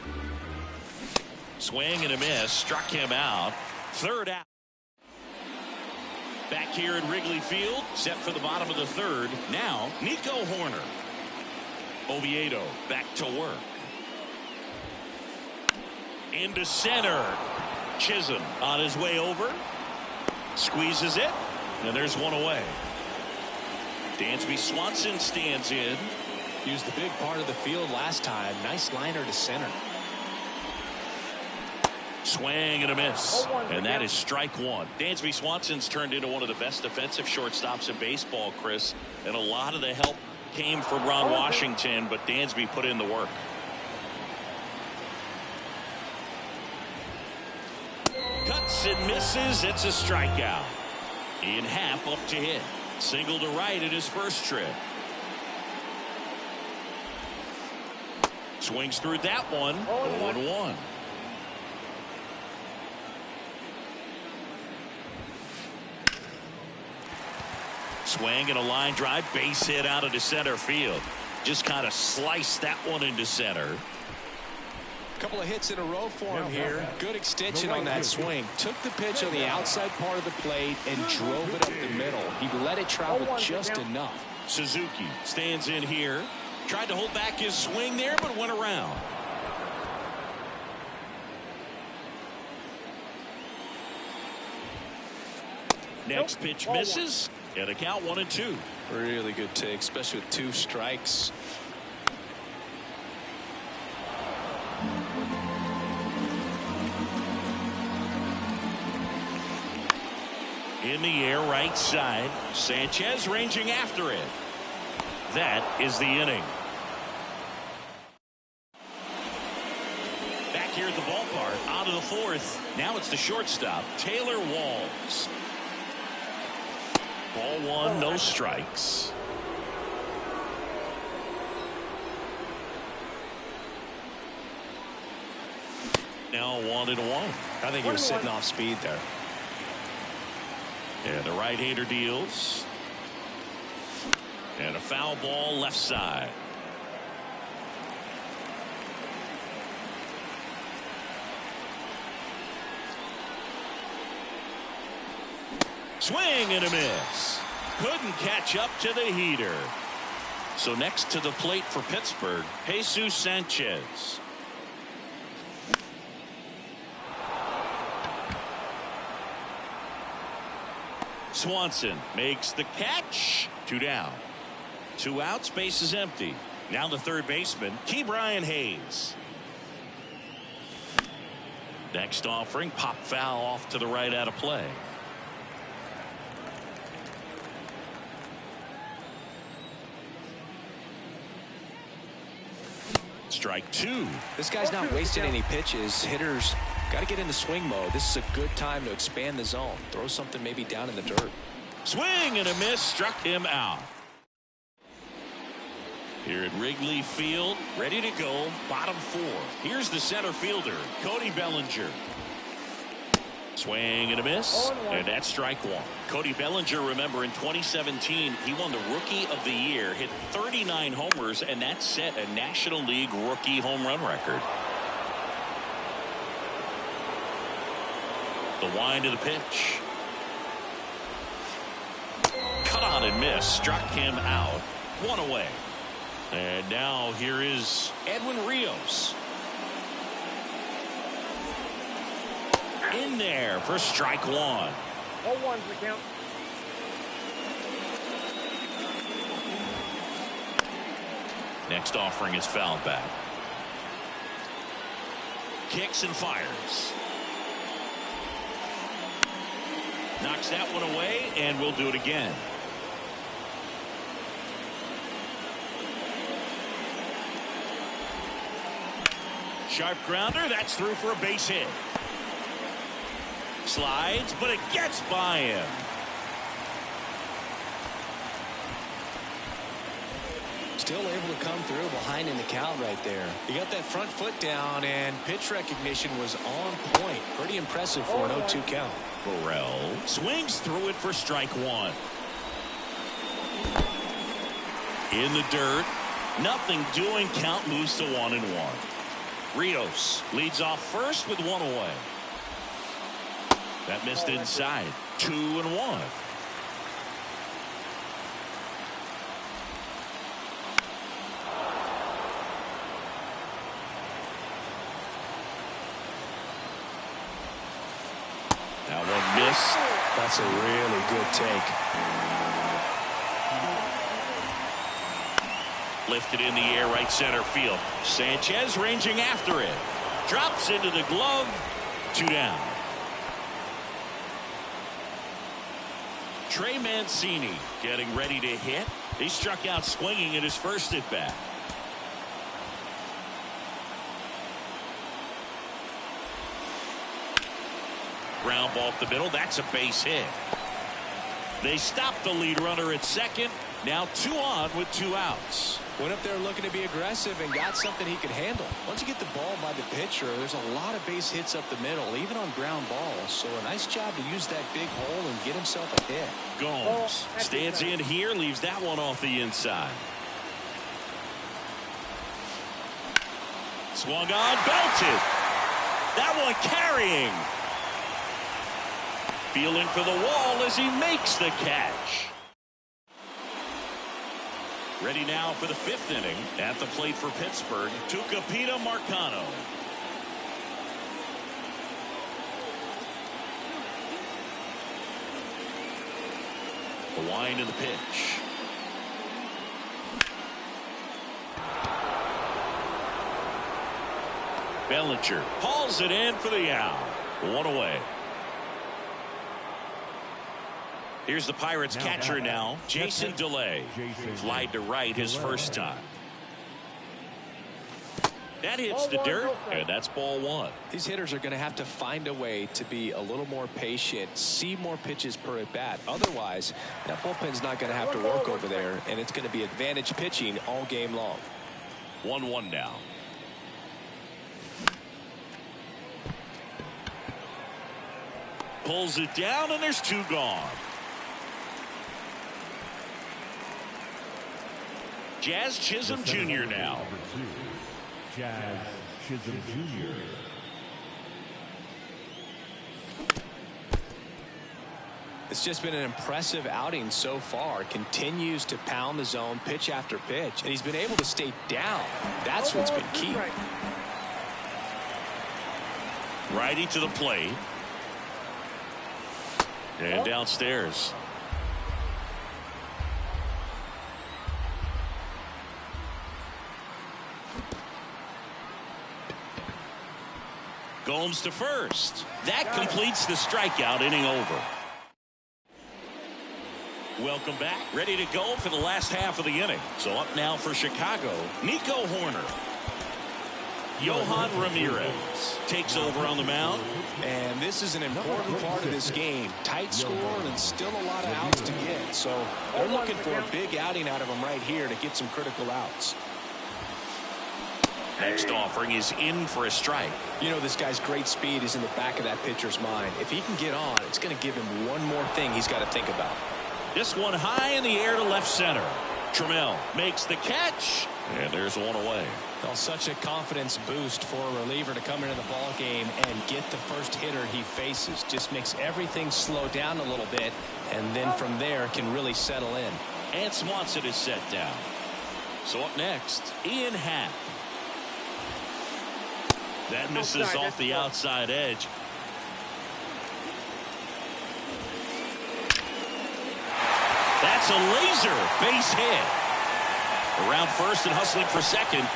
Swing and a miss, struck him out. Third out. Back here at Wrigley Field, set for the bottom of the third. Now Nico Horner. Oviedo back to work. Into center. Chisholm on his way over. Squeezes it, and there's one away. Dansby Swanson stands in. Used the big part of the field last time. Nice liner to center. Swing and a miss, and that is strike one. Dansby Swanson's turned into one of the best defensive shortstops in baseball, Chris, and a lot of the help came from Ron Washington, but Dansby put in the work. Cuts and misses. It's a strikeout. Ian Happ up to hit. Single to right at his first trip. Swings through that one. 0-1. Swing and a line drive, base hit out into center field. Just kind of sliced that one into center. Couple of hits in a row for him here. Good extension on that swing. Took the pitch on the outside part of the plate and drove it up the middle. He let it travel just enough. Suzuki stands in here. Tried to hold back his swing there, but went around. Next pitch misses. And a count 1-2. Really good take, especially with 2 strikes. In the air, right side. Sanchez ranging after it. That is the inning. Back here at the ballpark, out of the fourth. Now it's the shortstop, Taylor Walls. Ball one, no strikes. Now 1-1. I think he was sitting off speed there. And the right-hander deals. And a foul ball left side. Swing and a miss. Couldn't catch up to the heater. So next to the plate for Pittsburgh, Jesus Sanchez. Swanson makes the catch. 2 down. 2 outs, base is empty. Now the third baseman, Ke'Bryan Hayes. Next offering, pop foul off to the right out of play. Strike 2. This guy's not wasting any pitches. Hitters got to get into swing mode. This is a good time to expand the zone. Throw something maybe down in the dirt. Swing and a miss, struck him out. Here at Wrigley Field, ready to go, bottom 4. Here's the center fielder, Cody Bellinger. Swing and a miss, and that's strike 1. Cody Bellinger, remember, in 2017, he won the Rookie of the Year, hit 39 homers, and that set a National League rookie home run record. The wind of the pitch. on and missed. Struck him out. One away. And now here is Edwin Rios. In there for strike one. 0-1's the count. Next offering is fouled back. Kicks and fires. Knocks that one away, and we'll do it again. Sharp grounder. That's through for a base hit. Slides, but it gets by him. Still able to come through behind in the count right there. He got that front foot down, and pitch recognition was on point. Pretty impressive for an 0-2 count. Burrell swings through it for strike one. In the dirt. Nothing doing. Count moves to 1-1. Rios leads off first with one away. That missed inside. 2-1. That one missed. That's a really good take. Lifted in the air, right center field. Sanchez ranging after it. Drops into the glove. 2 down. Trey Mancini getting ready to hit. He struck out swinging at his first at bat. Ground ball up the middle. That's a base hit. They stop the lead runner at second. Now 2 on with 2 outs. Went up there looking to be aggressive and got something he could handle. Once you get the ball by the pitcher, there's a lot of base hits up the middle, even on ground balls. So a nice job to use that big hole and get himself a hit. Gomes stands in here, leaves that one off the inside. Swung on, belted. That one carrying. Feeling for the wall as he makes the catch. Ready now for the 5th inning. At the plate for Pittsburgh, Tucupita Marcano. The wind of the pitch. Bellinger hauls it in for the out. 1 away. Here's the Pirates catcher now, Jason DeLay. Flied to right his first time. That hits the dirt, and that's ball 1. These hitters are going to have to find a way to be a little more patient, see more pitches per at bat. Otherwise, that bullpen's not going to have to work over there, and it's going to be advantage pitching all game long. 1-1 now. Pulls it down, and there's 2 gone. Jazz Chisholm Jr. now. Jazz Chisholm Jr. It's just been an impressive outing so far. Continues to pound the zone pitch after pitch, and he's been able to stay down. That's what's been key. Righty to the plate. And downstairs. Gomes to first. That completes the strikeout. Inning over. Welcome back. Ready to go for the last half of the inning. So up now for Chicago, Nico Horner. Yohan Ramirez takes over on the mound. And this is an important part of this game. Tight score and still a lot of outs to get. So they're looking for a big outing out of him right here to get some critical outs. Next offering is in for a strike. You know, this guy's great speed is in the back of that pitcher's mind. If he can get on, it's going to give him one more thing he's got to think about. This one high in the air to left center. Trammell makes the catch, And there's one away. Well, such a confidence boost for a reliever to come into the ball game and get the first hitter he faces. Just makes everything slow down a little bit, and then from there can really settle in. And Swanson is set down. So up next, Ian Happ. That misses off the outside edge. That's a laser base hit. Around first and hustling for second.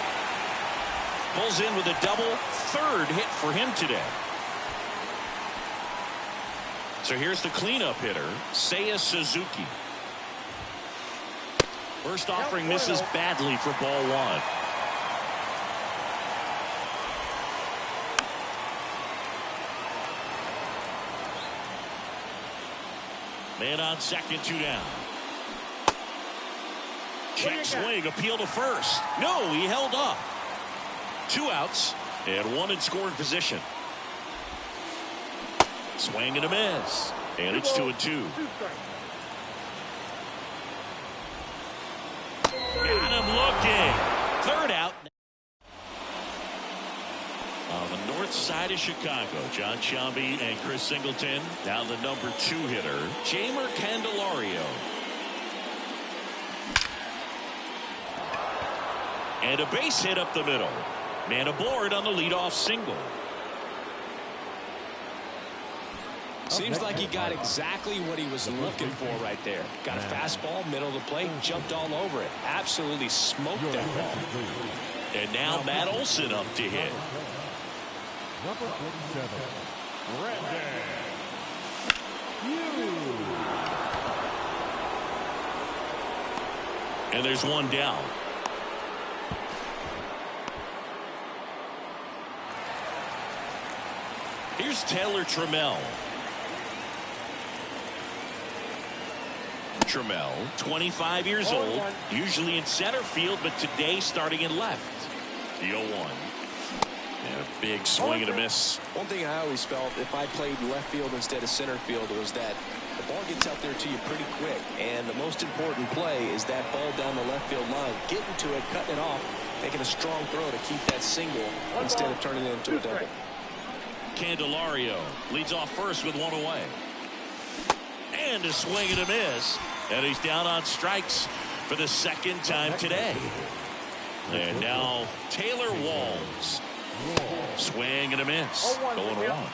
Pulls in with a double. Third hit for him today. So here's the cleanup hitter, Seiya Suzuki. First offering misses badly for ball one. Man on second, 2 down. Check swing, appeal to first. No, he held up. 2 outs and 1 in scoring position. Swing and a miss. And it's 2-2. Got him looking. 3rd out. On the north side of Chicago, John Sciambi and Chris Singleton. Now the number 2 hitter, Jeimer Candelario. And a base hit up the middle. Man aboard on the leadoff single. Seems like he got exactly what he was looking for right there. Got a fastball, middle of the plate, jumped all over it. Absolutely smoked that ball. And now Matt Olson up to hit. Number 47, Brandon Hughes. And there's 1 down. Here's Taylor Trammell. Trammell, 25 years old, usually in center field, but today starting in left. The 0-1. And a big swing and a miss. One thing I always felt if I played left field instead of center field was that the ball gets out there to you pretty quick. And the most important play is that ball down the left field line. Getting to it, cutting it off, making a strong throw to keep that single instead of turning it into a double. Candelario leads off first with 1 away. And a swing and a miss. And he's down on strikes for the 2nd time today. And now Taylor Walls. Swing and a miss. 0-1.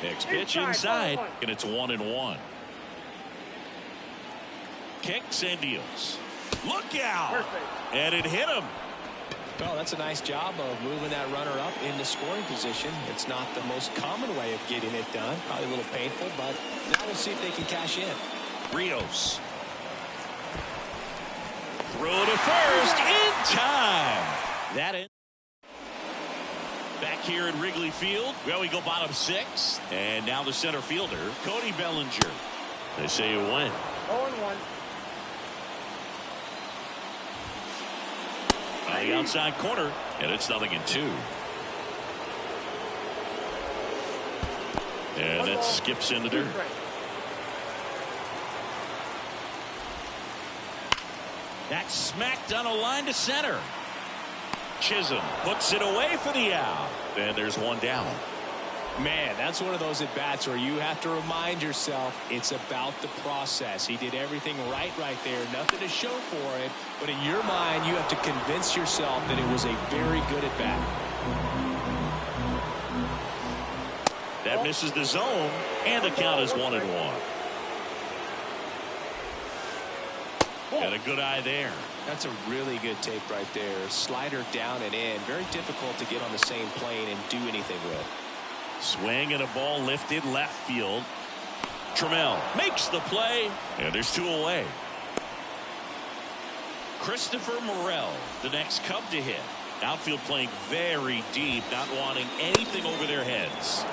Next pitch inside. And it's 1-1. Kicks and deals. Look out. And it hit him. Well, that's a nice job of moving that runner up into scoring position. It's not the most common way of getting it done. Probably a little painful, but now we'll see if they can cash in. Rios. Throw to first in time. That in. Back here at Wrigley Field. Well, we go bottom 6. And now the center fielder, Cody Bellinger. They say you win. 0-1. On the outside corner, and it's 0-2. And it skips in the dirt. That's smacked on a line to center. Chisholm puts it away for the out. And there's 1 down. Man, that's one of those at-bats where you have to remind yourself it's about the process. He did everything right there. Nothing to show for it. But in your mind, you have to convince yourself that it was a very good at-bat. That misses the zone, and the count is 1-1. And a good eye there. That's a really good take right there. Slider down and in. Very difficult to get on the same plane and do anything with. Swing and a ball lifted left field. Trammell makes the play, and there's 2 away. Christopher Morel, the next Cub to hit. Outfield playing very deep, not wanting anything over their heads.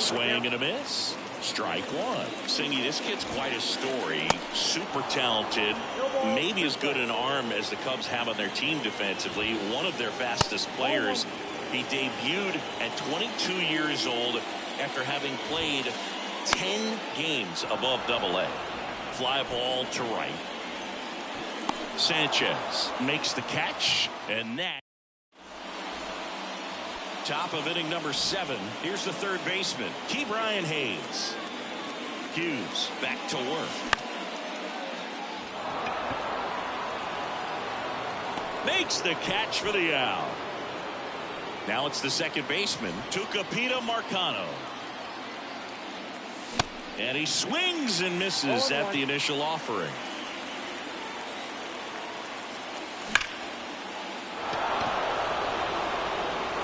Swing and a miss. Strike 1. Singy, this kid's quite a story. Super talented. Maybe as good an arm as the Cubs have on their team defensively. One of their fastest players. He debuted at 22 years old after having played 10 games above Double-A. fly ball to right. Sanchez makes the catch, and that. Top of inning number 7. Here's the third baseman, Brian Hayes. Hughes back to work. Makes the catch for the out. Now it's the second baseman, Tucupita Marcano. And he swings and misses at the initial offering.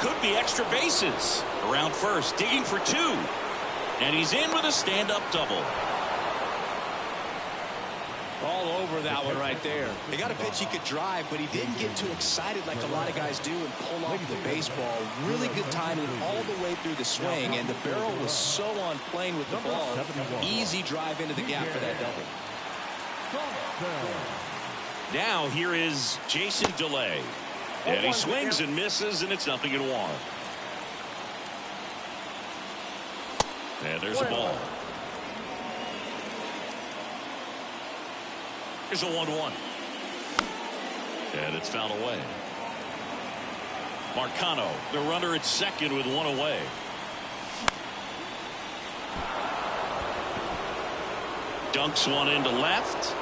Could be extra bases. Around first, digging for 2. And he's in with a stand-up double. All over that one right there. He got a pitch he could drive, but he didn't get too excited like a lot of guys do and pull off the baseball. Really good timing all the way through the swing, and the barrel was so on plane with the ball. Easy drive into the gap for that double. Now here is Jason DeLay. And he swings and misses, and it's 0-1. And there's a ball. Here's a 1-1. And it's fouled away. Marcano, the runner at second with 1 away. Dunks one into left.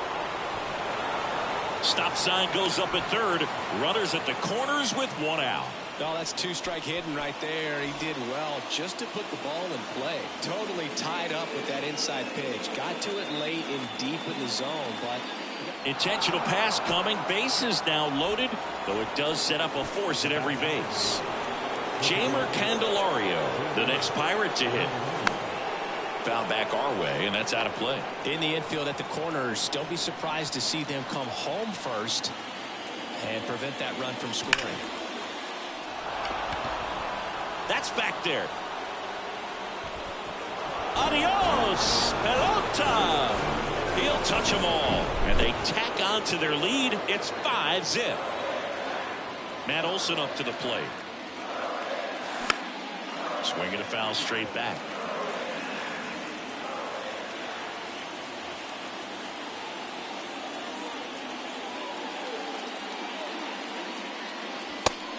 Stop sign goes up at third. Runners at the corners with 1 out. Oh, that's 2-strike hitting right there. He did well just to put the ball in play. Totally tied up with that inside pitch. Got to it late and deep in the zone, but intentional pass coming. Bases now loaded, though it does set up a force at every base. Jamer Candelario, the next Pirate to hit. Foul back our way, and that's out of play. In the infield at the corners, don't be surprised to see them come home first and prevent that run from scoring. That's back there. Adios, pelota. He'll touch them all, and they tack on to their lead. It's 5-zip. Matt Olson up to the plate. Swinging a foul straight back.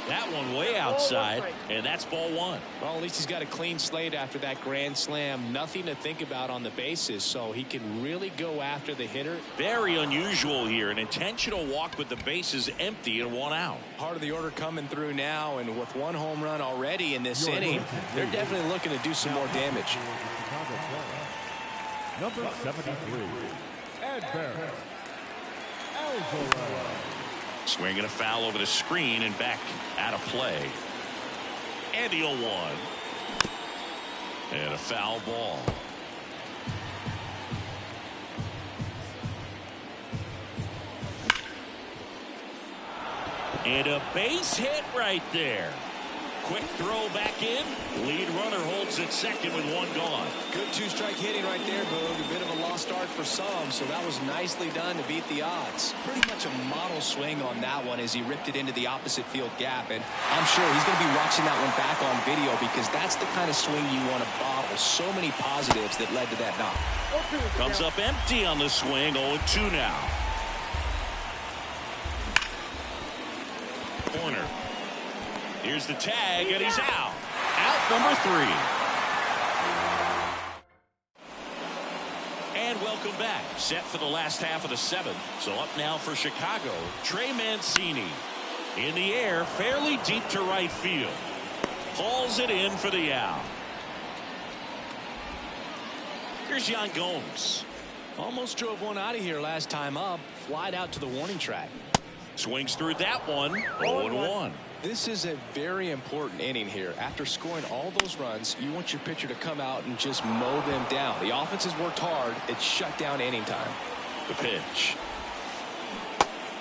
That one way outside, and that's ball 1. Well, at least he's got a clean slate after that grand slam. Nothing to think about on the bases, so he can really go after the hitter. Very unusual here. An intentional walk with the bases empty and 1 out. Part of the order coming through now, and with 1 home run already in this inning, they're definitely looking to do some more damage. Number 73, Ed Barrett. Alvarez. Swinging a foul over the screen and back out of play. And the 0-1. And a foul ball. And a base hit right there. Quick throw back in. Lead runner holds at second with 1 gone. Good 2-strike hitting right there, Boog. A bit of a lost start for some, so that was nicely done to beat the odds. Pretty much a model swing on that one as he ripped it into the opposite field gap, and I'm sure he's going to be watching that one back on video because that's the kind of swing you want to bottle. So many positives that led to that knock. Comes up empty on the swing. 0-2 now. Corner. Here's the tag, and he's out. Out number 3. And welcome back. Set for the last half of the 7th. So up now for Chicago, Trey Mancini. In the air, fairly deep to right field. Hauls it in for the out. Here's Yan Gomes. Almost drove one out of here last time up. Flied out to the warning track. Swings through that one. 0-1. This is a very important inning here. After scoring all those runs, you want your pitcher to come out and just mow them down. The offense has worked hard. It's shut down inning time. The pitch.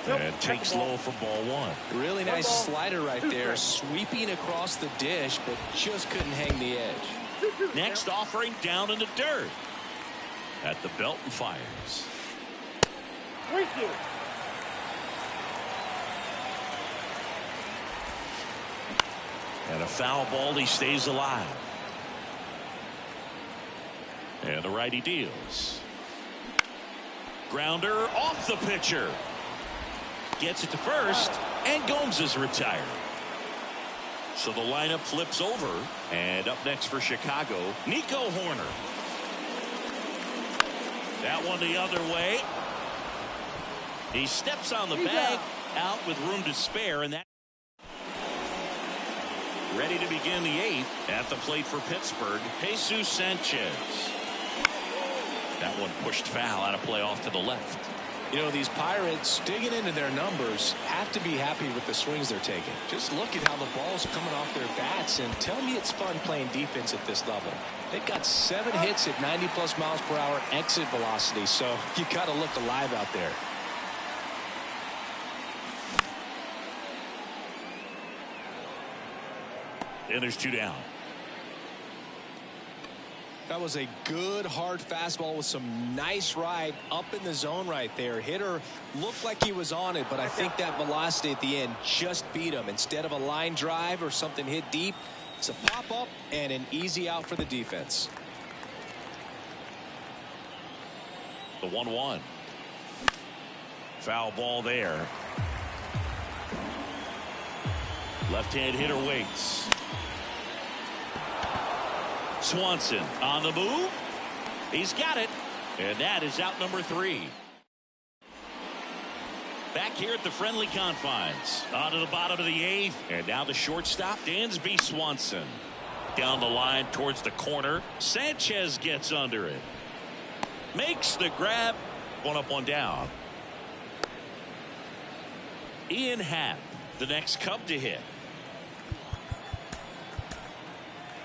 And takes low for ball 1. Really nice slider right there. Sweeping across the dish, but just couldn't hang the edge. Next offering down in the dirt. At the belt and fires. And a foul ball, he stays alive. And the righty deals. Grounder off the pitcher. Gets it to first, and Gomes is retired. So the lineup flips over, and up next for Chicago, Nico Horner. That one the other way. He steps on the bag, out with room to spare, and that. Ready to begin the eighth. At the plate for Pittsburgh, Jesus Sanchez. That one pushed foul, out of play off to the left. You know, these Pirates, digging into their numbers, have to be happy with the swings they're taking. Just look at how the ball's coming off their bats, and tell me it's fun playing defense at this level. They've got 7 hits at 90+ miles per hour exit velocity, so you got to look alive out there. And there's 2 down. That was a good hard fastball with some nice ride up in the zone right there. Hitter looked like he was on it, but I think that velocity at the end just beat him. Instead of a line drive or something hit deep, it's a pop up and an easy out for the defense. The 1-1. Foul ball there. Left-hand hitter waits. Swanson on the move. He's got it. And that is out number 3. Back here at the friendly confines. On to the bottom of the 8th. And now the shortstop, Dansby Swanson. Down the line towards the corner. Sanchez gets under it. Makes the grab. 1 up, 1 down. Ian Happ, the next Cub to hit.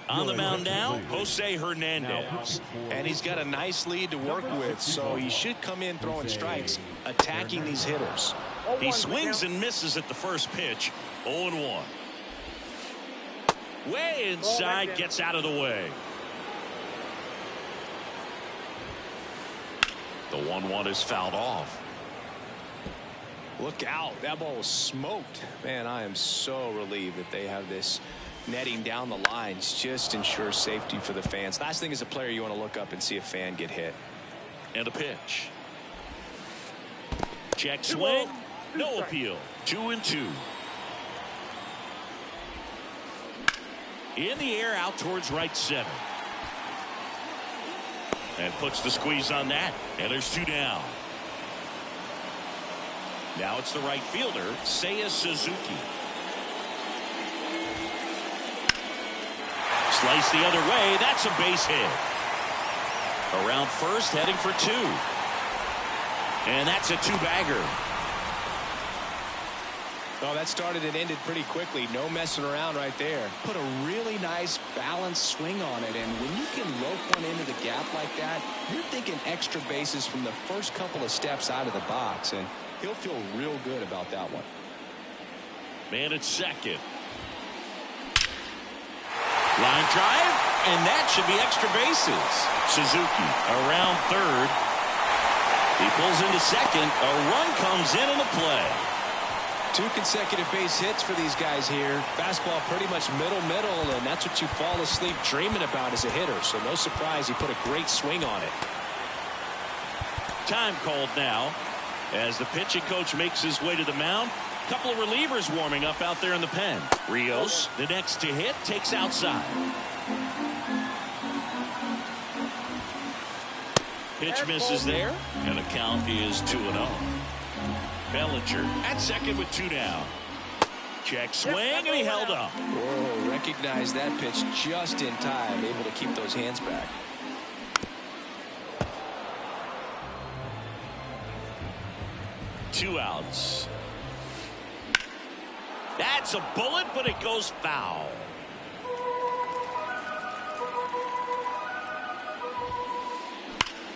On the mound now, Jose Hernandez. And he's got a nice lead to work with, so he should come in throwing strikes, attacking these hitters. He swings and misses at the first pitch. 0-1. Way inside, gets out of the way. The 1-1 is fouled off. Look out. That ball was smoked. Man, I am so relieved that they have this netting down the lines. Just ensure safety for the fans. Last thing as a player, you want to look up and see a fan get hit. And a pitch. Check swing. No appeal. 2-2. In the air, out towards right center. And puts the squeeze on that. And there's 2 down. Now it's the right fielder, Seiya Suzuki. Slice the other way. That's a base hit. Around first, heading for 2. And that's a 2-bagger. Oh, that started and ended pretty quickly. No messing around right there. Put a really nice balanced swing on it. And when you can rope one into the gap like that, you're thinking extra bases from the first couple of steps out of the box. And he'll feel real good about that one. Man at second. Line drive, and that should be extra bases. Suzuki around third. He pulls into second. A run comes in on the play. 2 consecutive base hits for these guys here. Fastball pretty much middle, and that's what you fall asleep dreaming about as a hitter. So no surprise he put a great swing on it. Time called now as the pitching coach makes his way to the mound. Couple of relievers warming up out there in the pen. Rios, the next to hit, takes outside. Pitch misses there, and the count is 2-0. Bellinger at second with 2 down. Check swing, and he held up. Whoa, recognized that pitch just in time, able to keep those hands back. Two outs. That's a bullet, but it goes foul.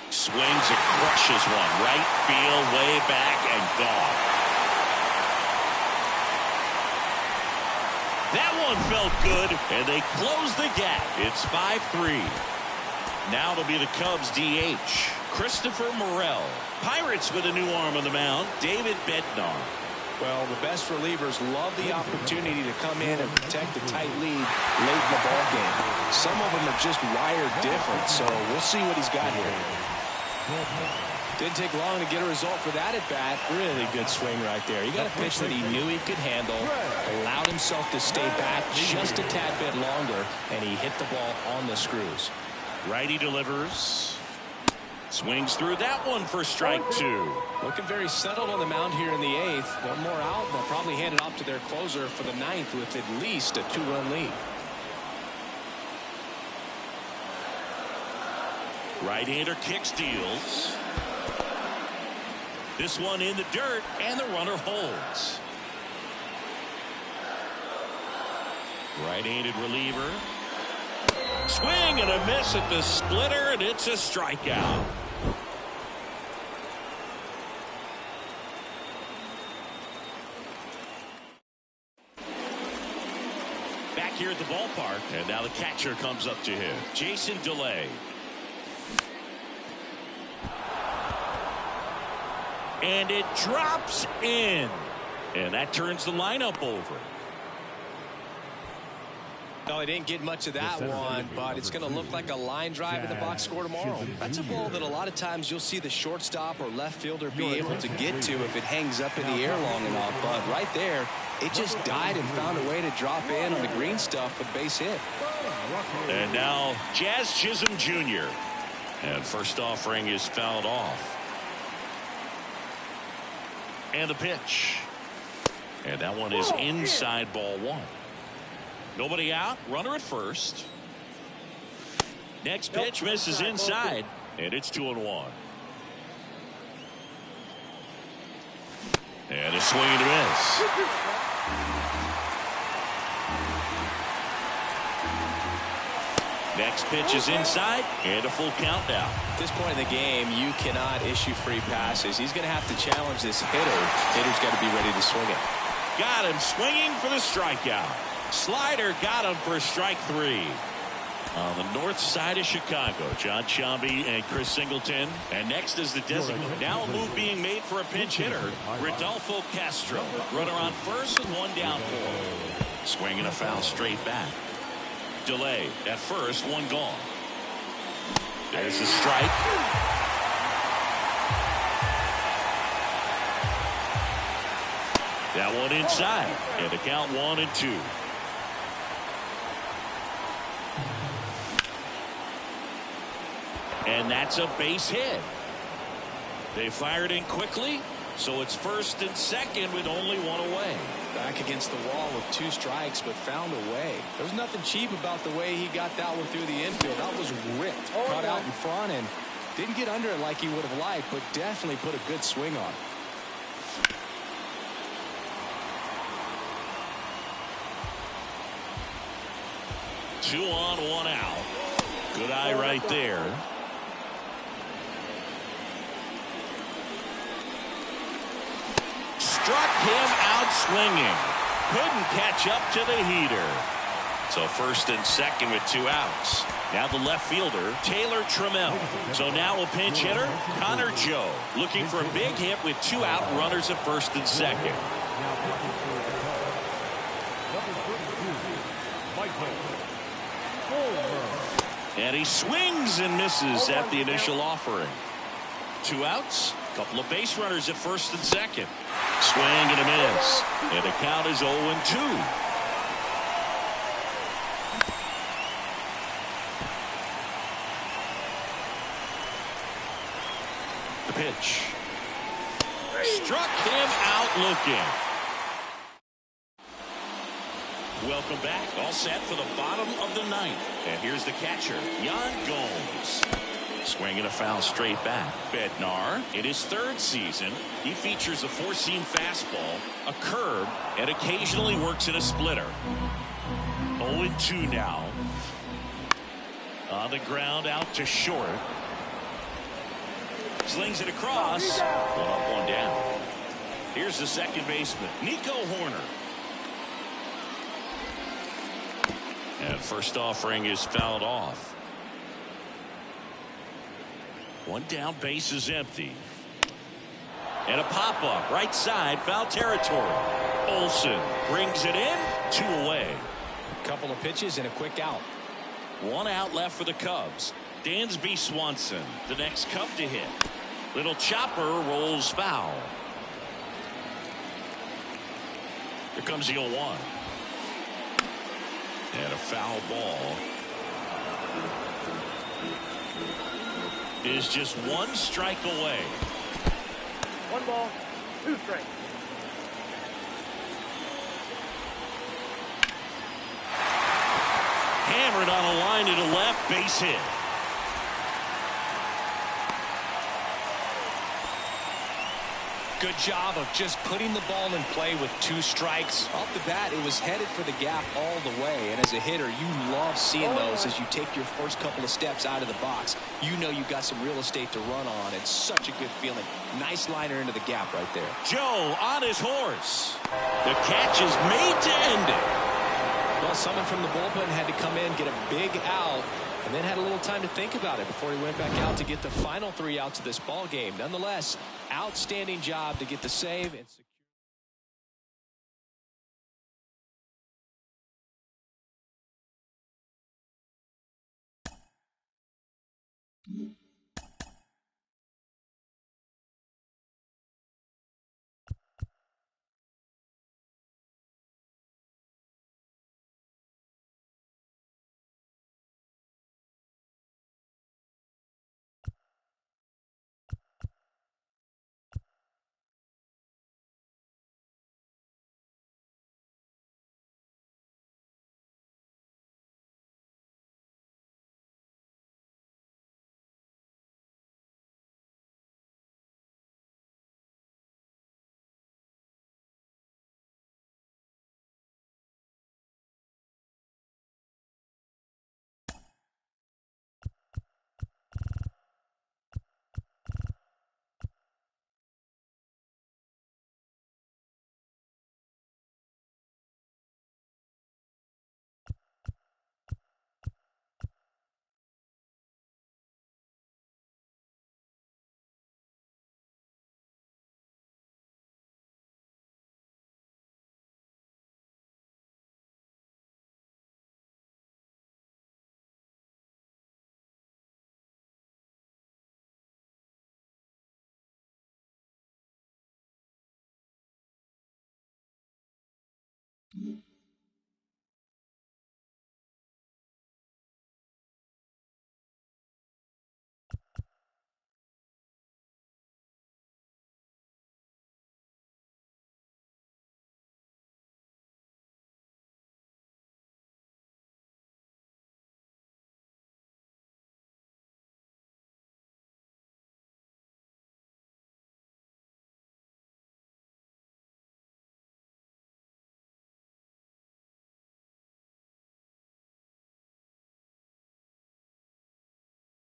Swings and crushes one. Right field, way back, and gone. That one felt good, and they close the gap. It's 5-3. Now it'll be the Cubs DH, Christopher Morel. Pirates with a new arm on the mound, David Bednar. Well, the best relievers love the opportunity to come in and protect a tight lead late in the ball game. Some of them are just wired different, so we'll see what he's got here. Didn't take long to get a result for that at bat. Really good swing right there. He got a pitch that he knew he could handle, allowed himself to stay back just a tad bit longer, and he hit the ball on the screws. Righty delivers. Swings through that one for strike 2. Looking very settled on the mound here in the 8th. One more out, and they'll probably hand it off to their closer for the 9th with at least a 2-run lead. Right-hander kick steals. This one in the dirt, and the runner holds. Right-handed reliever. Swing and a miss at the splitter, and it's a strikeout. Back here at the ballpark, and now the catcher comes up to him. Jason DeLay. And it drops in. And that turns the lineup over. Well, he didn't get much of that one, but it's going to look like a line drive in the box score tomorrow. That's a ball that a lot of times you'll see the shortstop or left fielder be able to get to if it hangs up in the air long enough. But right there, it just died and found a way to drop in on the green stuff with base hit. And now Jazz Chisholm Jr. And first offering is fouled off. And the pitch. And that one is inside ball 1. Nobody out. Runner at first. Next pitch misses inside. And it's 2-1. And a swing and a miss. Next pitch is inside, and a full count now. At this point in the game, you cannot issue free passes. He's going to have to challenge this hitter. Hitter's got to be ready to swing it. Got him swinging for the strikeout. Slider got him for strike 3. On the north side of Chicago, John Sciambi and Chris Singleton. And next is the designated. Now a move being made for a pinch hitter, Rodolfo Castro. Runner on first and one down 4. Swinging a foul straight back. Delay at first, one gone. There's a strike. That one inside, and the count 1-2. And that's a base hit. They fired in quickly, so it's first and second with only one away. Back against the wall with 2 strikes, but found a way. There's nothing cheap about the way he got that one through the infield. That was ripped, cut out in front, and didn't get under it like he would have liked, but definitely put a good swing on. Two on, one out. Good eye right there. Struck him out swinging. Couldn't catch up to the heater. So first and second with 2 outs. Now the left fielder, Taylor Trammell. So now a pinch hitter, Connor Joe. Looking for a big hit with 2 out runners at first and second. And he swings and misses at the initial offering. 2 outs, a couple of base runners at first and second. Swing and a miss. And the count is 0-2. The pitch. Struck him out looking. Welcome back. All set for the bottom of the 9th. And here's the catcher, Yan Gomes. Swinging a foul straight back. Bednar, in his 3rd season, he features a 4-seam fastball, a curve, and occasionally works in a splitter. 0-2 now. On the ground, out to short. Slings it across. 1 up, 1 down. Here's the second baseman, Nico Horner. And first offering is fouled off. 1 down, base is empty. And a pop-up, right side, foul territory. Olsen brings it in, 2 away. Couple of pitches and a quick out. 1 out left for the Cubs. Dansby Swanson, the next Cub to hit. Little chopper rolls foul. Here comes the 0-1. And a foul ball is just one strike away. 1 ball, 2 strikes. Hammered on a line to the left, base hit. Good job of just putting the ball in play with 2 strikes. Off the bat, it was headed for the gap all the way. And as a hitter, you love seeing those as you take your first couple of steps out of the box. You know you've got some real estate to run on. It's such a good feeling. Nice liner into the gap right there. Joe on his horse. The catch is made to end it. Well, someone from the bullpen had to come in, get a big out, and then had a little time to think about it before he went back out to get the final 3 outs of this ball game. Nonetheless, outstanding job to get the save and secure. Mm-hmm.